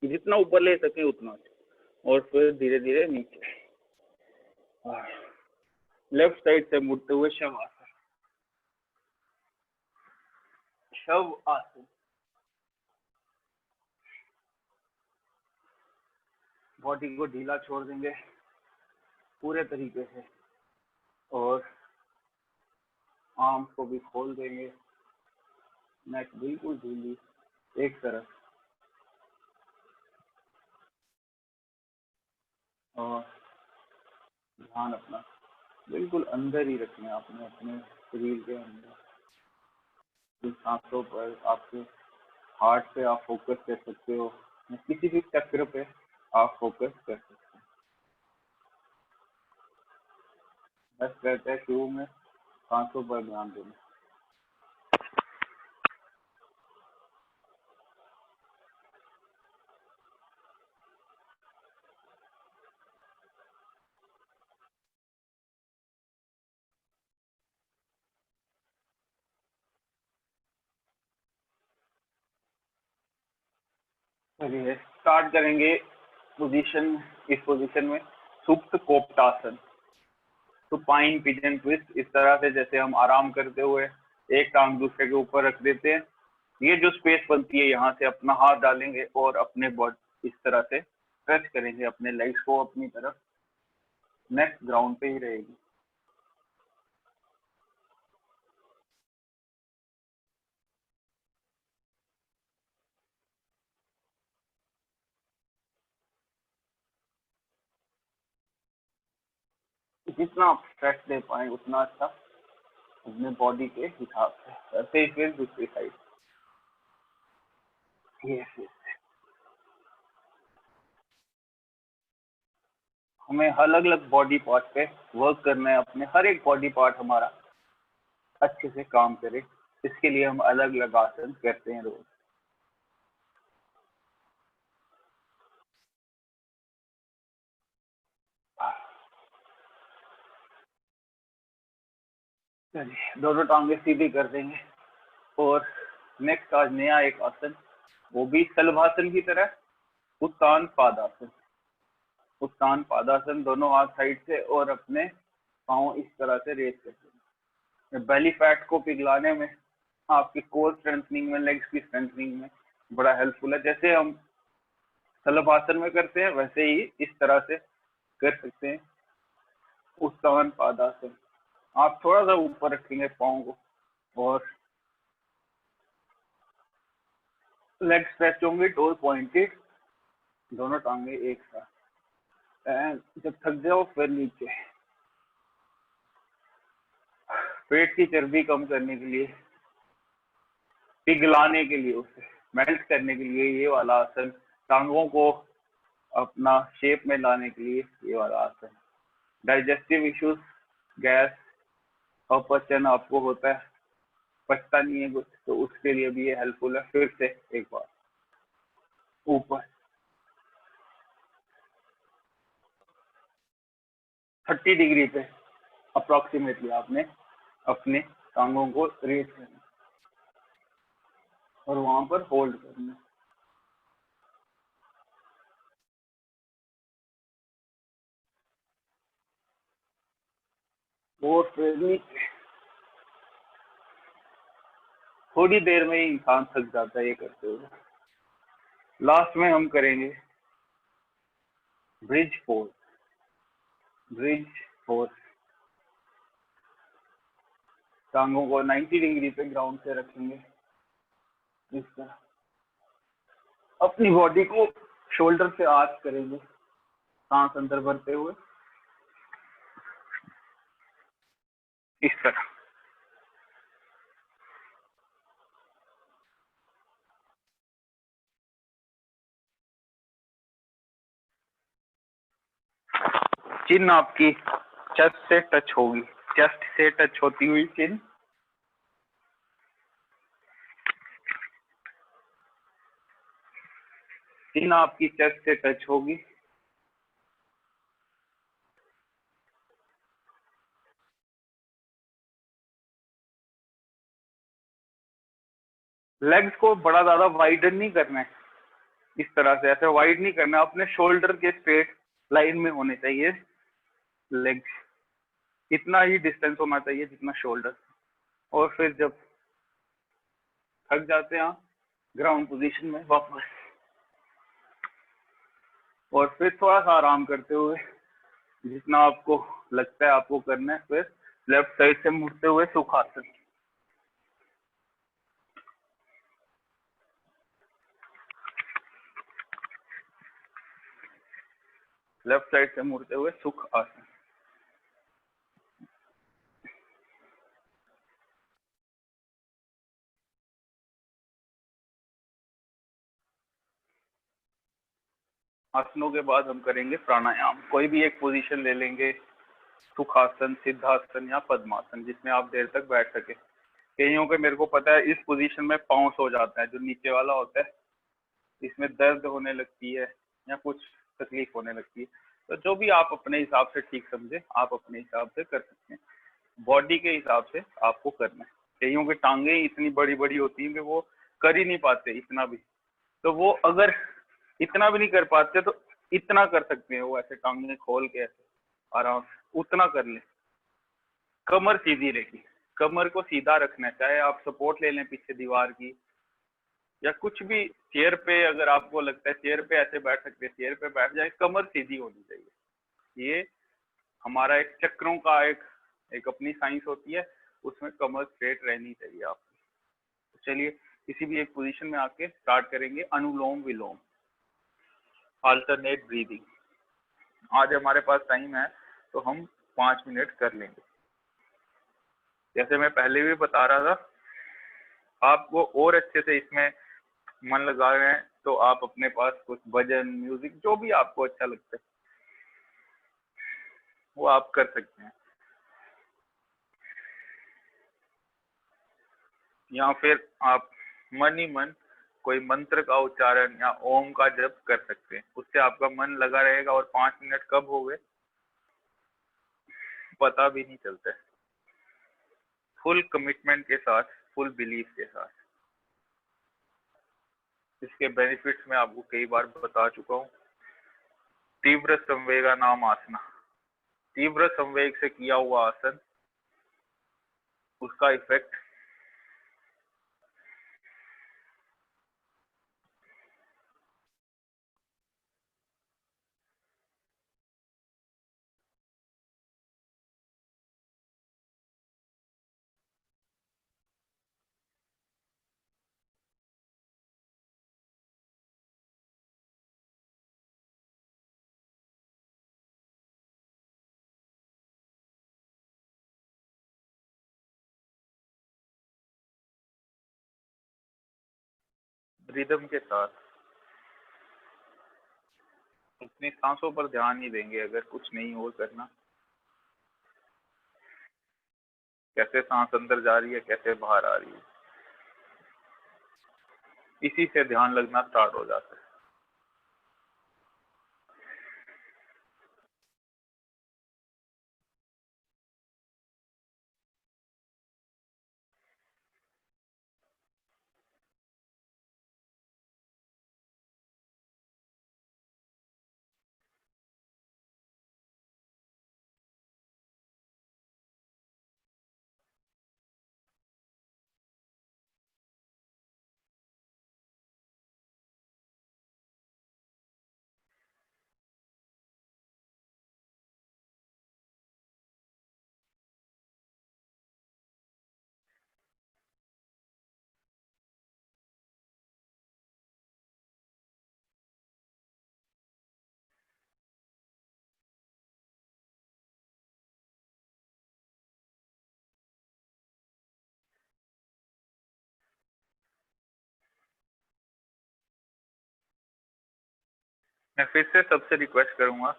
जितना ऊपर ले सके उतना, और फिर धीरे धीरे नीचे। लेफ्ट साइड से मुड़ते हुए शव आसन। शव आसन बॉडी को ढीला छोड़ देंगे पूरे तरीके से, और आर्म्स को भी खोल देंगे, नेक बिल्कुल ढीली एक तरफ, और ध्यान अपना बिल्कुल अंदर ही रखना है, आपने अपने शरीर के अंदर। सांसों पर, आपके हार्ट पे आप फोकस कर सकते हो, या किसी भी चक्र पे आप फोकस कर सकते हो। बस कहते हैं शुरू में सांसों पर ध्यान देना। चलिए स्टार्ट करेंगे पोजीशन, इस पोजीशन में सुप्त कोपटासन, सुपाइन पिजन ट्विस्ट। इस तरह से जैसे हम आराम करते हुए एक टांग दूसरे के ऊपर रख देते हैं, ये जो स्पेस बनती है यहाँ से अपना हाथ डालेंगे और अपने बॉडी इस तरह से स्ट्रेच करेंगे अपने लेग्स को अपनी तरफ, नेक ग्राउंड पे ही रहेगी। जितना आप स्ट्रेच दे पाए उतना अच्छा, अपने बॉडी के हिसाब से। ऐसे ही फिर दूसरी साइड, हमें अलग अलग बॉडी पार्ट पे वर्क करना है, अपने हर एक बॉडी पार्ट हमारा अच्छे से काम करे, इसके लिए हम अलग अलग आसन करते हैं रोज। चलिए दोनों टांगे सीधी कर देंगे, और नेक्स्ट आज नया एक आसन, वो भी शलभासन की तरह, उत्तान पादासन। उत्तान पादासन, दोनों हाथ साइड से और अपने पाँव इस तरह से रेस करते हैं। बेली फैट को पिघलाने में, आपकी कोर स्ट्रेंथनिंग में, लेग्स की स्ट्रेंथनिंग में बड़ा हेल्पफुल है। जैसे हम शलभासन में करते हैं वैसे ही इस तरह से कर सकते हैं उत्तान पादासन। आप थोड़ा सा ऊपर रखेंगे पाँव को, और लेग स्ट्रेच होंगे, टोल पॉइंटेड, दोनों टांगे एक साथ। एंड जब थक जाओ फिर नीचे। पेट की चर्बी कम करने के लिए, पिघलाने के लिए, उसे मेल्ट करने के लिए ये वाला आसन, टांगों को अपना शेप में लाने के लिए ये वाला आसन। डाइजेस्टिव इश्यूज, गैस, अपचन आपको होता है, पचता नहीं है कुछ, तो उसके लिए भी ये हेल्पफुल है। फिर से एक बार ऊपर 30 डिग्री पे अप्रोक्सीमेटली आपने अपने टांगों को रेज करना और वहां पर होल्ड करना। और फिर नीचे। थोड़ी देर में ही इंसान थक जाता है ये करते हुए। लास्ट में हम करेंगे ब्रिज पोज। ब्रिज पोज, टांगों को 90 डिग्री पे ग्राउंड से रखेंगे इस तरह, अपनी बॉडी को शोल्डर से आर्च करेंगे, सांस अंदर भरते हुए इस तरह। चिन्ह आपकी चेस्ट से टच होगी, चेस्ट से टच होती हुई चिन्ह चिन्ह आपकी चेस्ट से टच होगी। लेग्स को बड़ा ज्यादा वाइडन नहीं करना है, इस तरह से ऐसे वाइड नहीं करना, अपने शोल्डर के स्ट्रेट लाइन में होने चाहिए लेग्स, इतना ही डिस्टेंस होना चाहिए जितना शोल्डर। और फिर जब थक जाते हैं आप, ग्राउंड पोजीशन में वापस, और फिर थोड़ा सा आराम करते हुए जितना आपको लगता है आपको करना है, फिर लेफ्ट साइड से मुड़ते हुए सुखासन। लेफ्ट साइड से मुड़ते हुए सुख आसन। आसनों के बाद हम करेंगे प्राणायाम। कोई भी एक पोजीशन ले लेंगे, सुखासन, सिद्धासन या पद्मासन, जिसमें आप देर तक बैठ सके। कईयों के मेरे को पता है इस पोजीशन में पाँव सो जाता है, जो नीचे वाला होता है, इसमें दर्द होने लगती है या कुछ तकलीफ होने लगती है। तो जो भी आप अपने हिसाब से ठीक समझे, आप अपने हिसाब से कर सकते हैं। बॉडी के हिसाब से आपको करना है। कईयों की टांगे इतनी बड़ी बड़ी होती हैं कि वो कर ही नहीं पाते इतना भी। तो वो अगर इतना भी नहीं कर पाते तो इतना कर सकते हैं, वो ऐसे टांगे खोल के ऐसे आराम से उतना कर ले। कमर सीधी रहेगी, कमर को सीधा रखना है। चाहे आप सपोर्ट ले लें पीछे दीवार की या कुछ भी, चेयर पे अगर आपको लगता है चेयर पे ऐसे बैठ सकते हैं, चेयर पे बैठ जाए। कमर सीधी होनी चाहिए। ये हमारा एक चक्रों का एक एक अपनी साइंस होती है, उसमें कमर स्ट्रेट रहनी चाहिए आपकी। तो चलिए किसी भी एक पोजीशन में आके स्टार्ट करेंगे अनुलोम विलोम, अल्टरनेट ब्रीदिंग। आज हमारे पास टाइम है तो हम 5 मिनट कर लेंगे। जैसे मैं पहले भी बता रहा था, आपको और अच्छे से इसमें मन लगा रहे हैं तो आप अपने पास कुछ भजन, म्यूजिक, जो भी आपको अच्छा लगता है वो आप कर सकते हैं, या फिर आप मन ही मन कोई मंत्र का उच्चारण या ओम का जप कर सकते हैं। उससे आपका मन लगा रहेगा और 5 मिनट कब हो गए पता भी नहीं चलता है। फुल कमिटमेंट के साथ, फुल बिलीफ के साथ। इसके बेनिफिट्स मैं आपको कई बार बता चुका हूँ। तीव्र संवेगा नाम आसना, तीव्र संवेग से किया हुआ आसन, उसका इफेक्ट रिदम के साथ। अपनी सांसों पर ध्यान नहीं देंगे अगर कुछ नहीं हो करना, कैसे सांस अंदर जा रही है, कैसे बाहर आ रही है, इसी से ध्यान लगना स्टार्ट हो जाता है। मैं फिर से सबसे रिक्वेस्ट करूंगा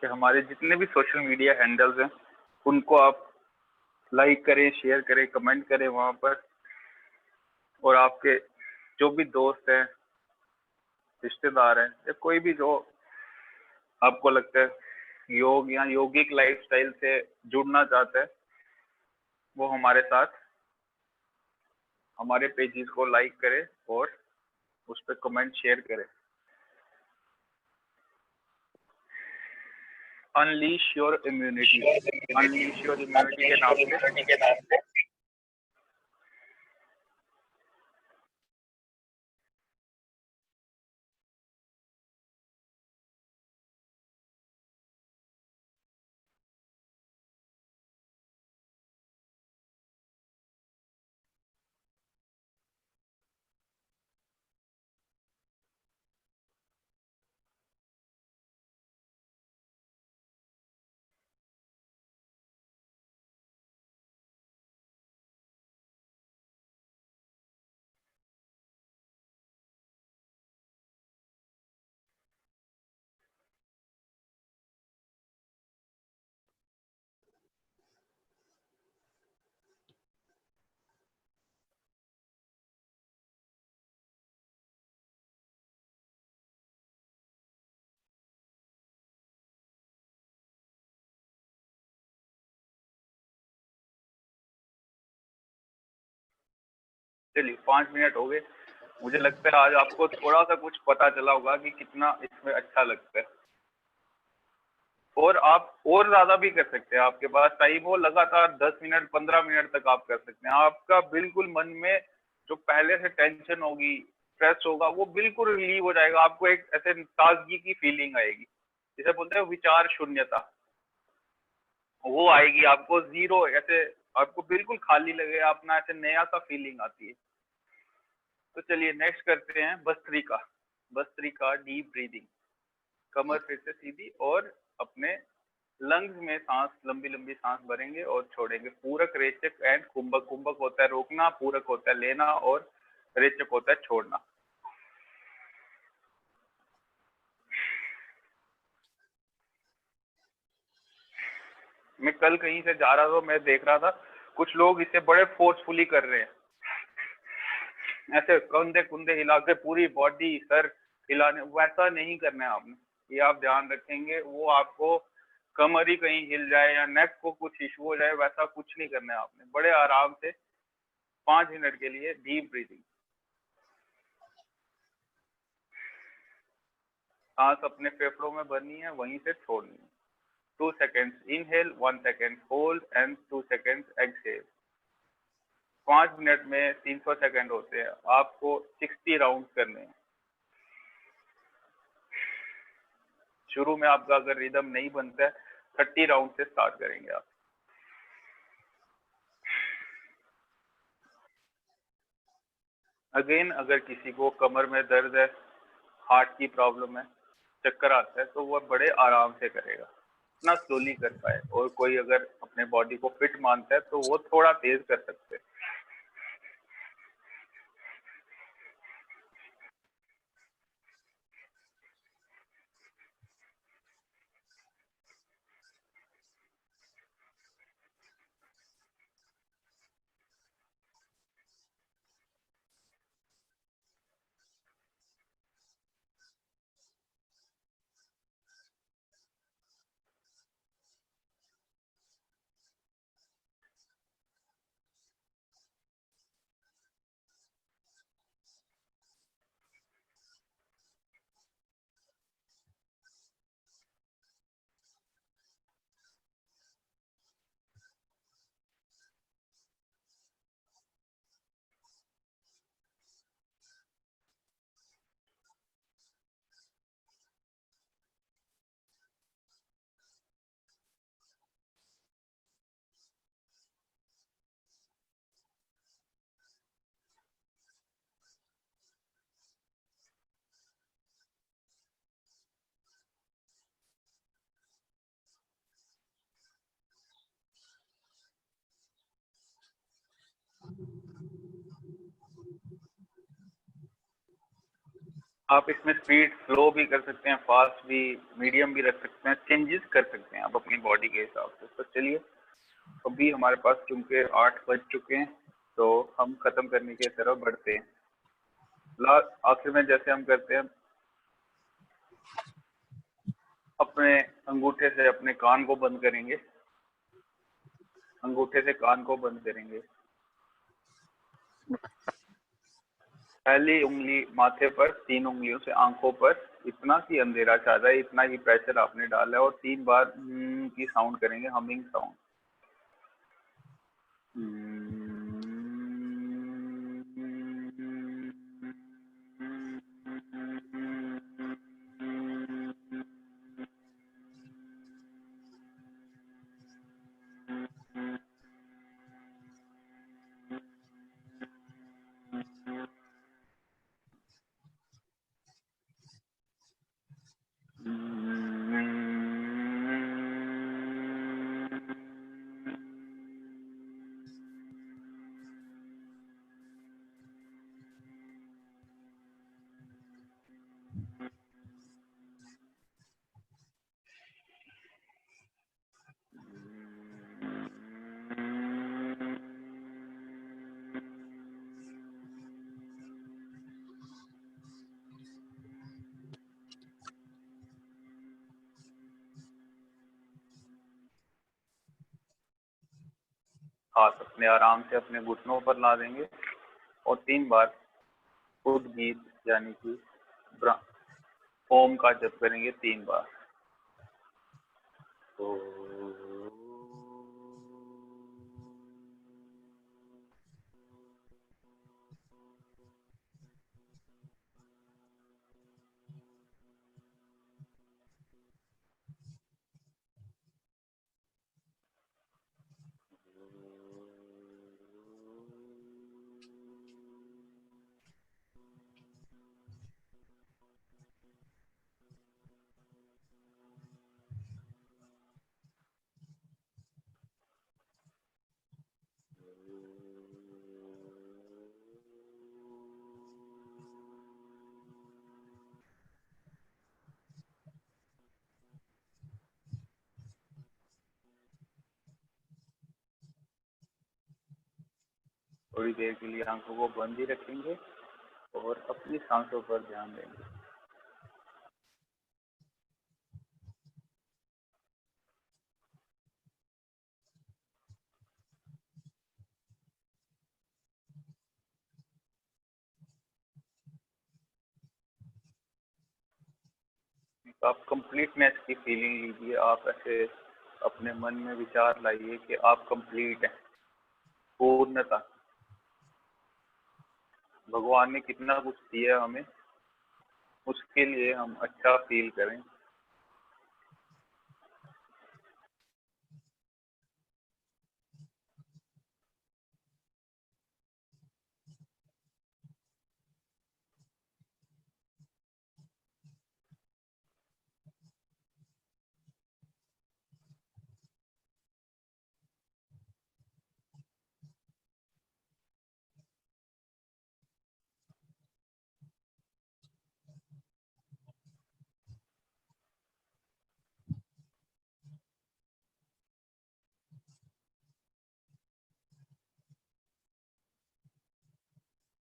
कि हमारे जितने भी सोशल मीडिया हैंडल्स हैं उनको आप लाइक करें, शेयर करें, कमेंट करें वहां पर। और आपके जो भी दोस्त हैं, रिश्तेदार हैं, या कोई भी जो आपको लगता है योग या योगिक लाइफस्टाइल से जुड़ना चाहता है, वो हमारे साथ हमारे पेजेस को लाइक करे और उस पर कमेंट शेयर करे। Unleash your immunity, unleash your immunity के नाम से चलिए 5 मिनट हो गए। मुझे लगता है आज आपको थोड़ा सा कुछ पता चला होगा कि कितना इसमें अच्छा लगता है। और आप और ज्यादा भी कर सकते हैं, आपके पास टाइम हो, लगातार 10 मिनट 15 मिनट तक आप कर सकते हैं। आपका बिल्कुल मन में जो पहले से टेंशन होगी, स्ट्रेस होगा, वो बिल्कुल रिलीव हो जाएगा। आपको एक ऐसे ताजगी की फीलिंग आएगी, जिसे बोलते हैं विचार शून्यता, वो आएगी आपको। जीरो, ऐसे आपको बिल्कुल खाली लगेगा अपना, ऐसे नया सा फीलिंग आती है। तो चलिए नेक्स्ट करते हैं भस्त्रिका। Bhastrika deep breathing. कमर फिर से सीधी और अपने लंग्स में सांस, लंबी लंबी सांस भरेंगे और छोड़ेंगे। पूरक, रेचक एंड कुंभक। कुंभक होता है रोकना, पूरक होता है लेना और रेचक होता है छोड़ना। मैं कल कहीं से जा रहा था, मैं देख रहा था कुछ लोग इसे बड़े फोर्सफुली कर रहे हैं, ऐसे कंधे कुंधे हिला के पूरी बॉडी, सर हिलाने। वैसा नहीं करना है आपने, ये आप ध्यान रखेंगे। वो आपको कमर ही कहीं हिल जाए या नेक को कुछ इशू हो जाए, वैसा कुछ नहीं करना है आपने। बड़े आराम से 5 मिनट के लिए डीप ब्रीदिंग। सांस अपने फेफड़ों में भरनी है, वहीं से छोड़नी है। 2 seconds inhale, 1 second hold and 2 seconds exhale. 5 minute में 300 सेकेंड होते हैं, आपको 60 राउंड करने हैं। शुरू में आपका अगर रिदम नहीं बनता है, 30 राउंड से स्टार्ट करेंगे आप। अगेन, अगर किसी को कमर में दर्द है, हार्ट की प्रॉब्लम है, चक्कर आता है, तो वह बड़े आराम से करेगा, इतना स्लोली कर पाए। और कोई अगर अपने बॉडी को फिट मानता है तो वो थोड़ा तेज कर सकते हैं। आप इसमें स्पीड स्लो भी कर सकते हैं, फास्ट भी, मीडियम भी रख सकते हैं, चेंजेस कर सकते हैं आप अपनी बॉडी के हिसाब से। तो चलिए, अभी हमारे पास चूंकि 8 बज चुके हैं, तो हम खत्म करने की तरफ बढ़ते हैं। आखिर में जैसे हम करते हैं, अपने अंगूठे से अपने कान को बंद करेंगे, अंगूठे से कान को बंद करेंगे। पहली उंगली माथे पर, 3 उंगलियों से आंखों पर, इतना कि अंधेरा छा जाए, इतना ही प्रेशर आपने डाला है। और 3 बार की साउंड करेंगे, हमिंग साउंड। हाथ अपने आराम से अपने घुटनों पर ला देंगे और 3 बार उद्गीत यानी कि ओम का जप करेंगे 3 बार। तो थोड़ी देर के लिए आंखों को बंद ही रखेंगे और अपनी सांसों पर ध्यान देंगे। आप कंप्लीटनेस की फीलिंग लीजिए। आप ऐसे अपने मन में विचार लाइए कि आप कंप्लीट हैं, पूर्णता। भगवान ने कितना कुछ दिया हमें, उसके लिए हम अच्छा फील करें।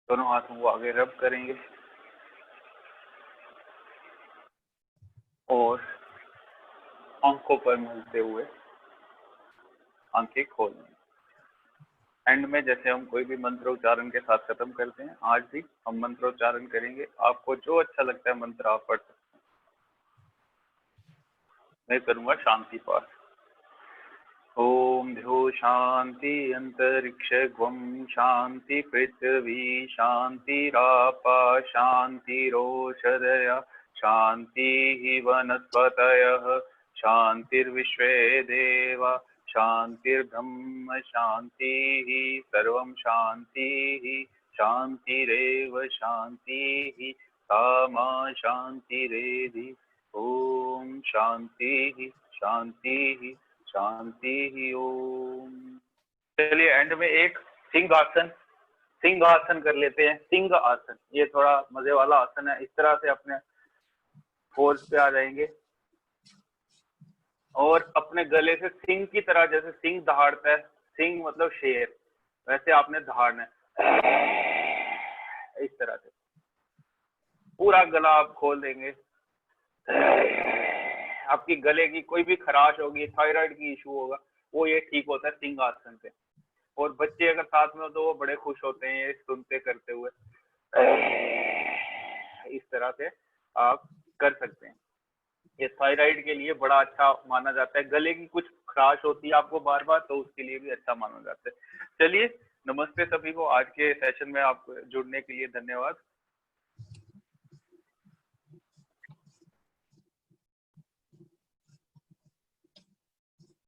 दोनों हाथों को आगे रब करेंगे और आंखों पर मिलते हुए आंखें खोलेंगे। एंड में जैसे हम कोई भी मंत्र उच्चारण के साथ खत्म करते हैं, आज भी हम मंत्र उच्चारण करेंगे। आपको जो अच्छा लगता है मंत्र आप पढ़ सकते हैं। मैं करूंगा शांति पाठ। ओम ध्यो शांति अंतरिक्षं शांति पृथ्वी शांतिरापा शांतिरोषधय शांति वनस्पतयः शांतिर्विश्वे देवा शांतिर्ब्रह्म शांति सर्वं शांति शांतिरेव शांति सामा शांतिरेधि। ओम शांति शांति शांति ही ओम। चलिए एंड में एक सिंहासन कर लेते हैं। सिंह आसन, ये थोड़ा मजे वाला आसन है। इस तरह से अपने फोर्स पे आ जाएंगे और अपने गले से सिंह की तरह, जैसे सिंह दहाड़ता है, सिंह मतलब शेर, वैसे आपने दहाड़ना है। इस तरह से पूरा गला आप खोल देंगे। आपकी गले की कोई भी खराश होगी, थायराइड की इशू होगा, वो ये ठीक होता है सिंह आसन से। और बच्चे अगर साथ में हो तो वो बड़े खुश होते हैं ये सुनते करते हुए। इस तरह से आप कर सकते हैं। ये थायराइड के लिए बड़ा अच्छा माना जाता है। गले की कुछ खराश होती है आपको बार बार, तो उसके लिए भी अच्छा माना जाता है। चलिए, नमस्ते सभी को। आज के सेशन में आपको जुड़ने के लिए धन्यवाद।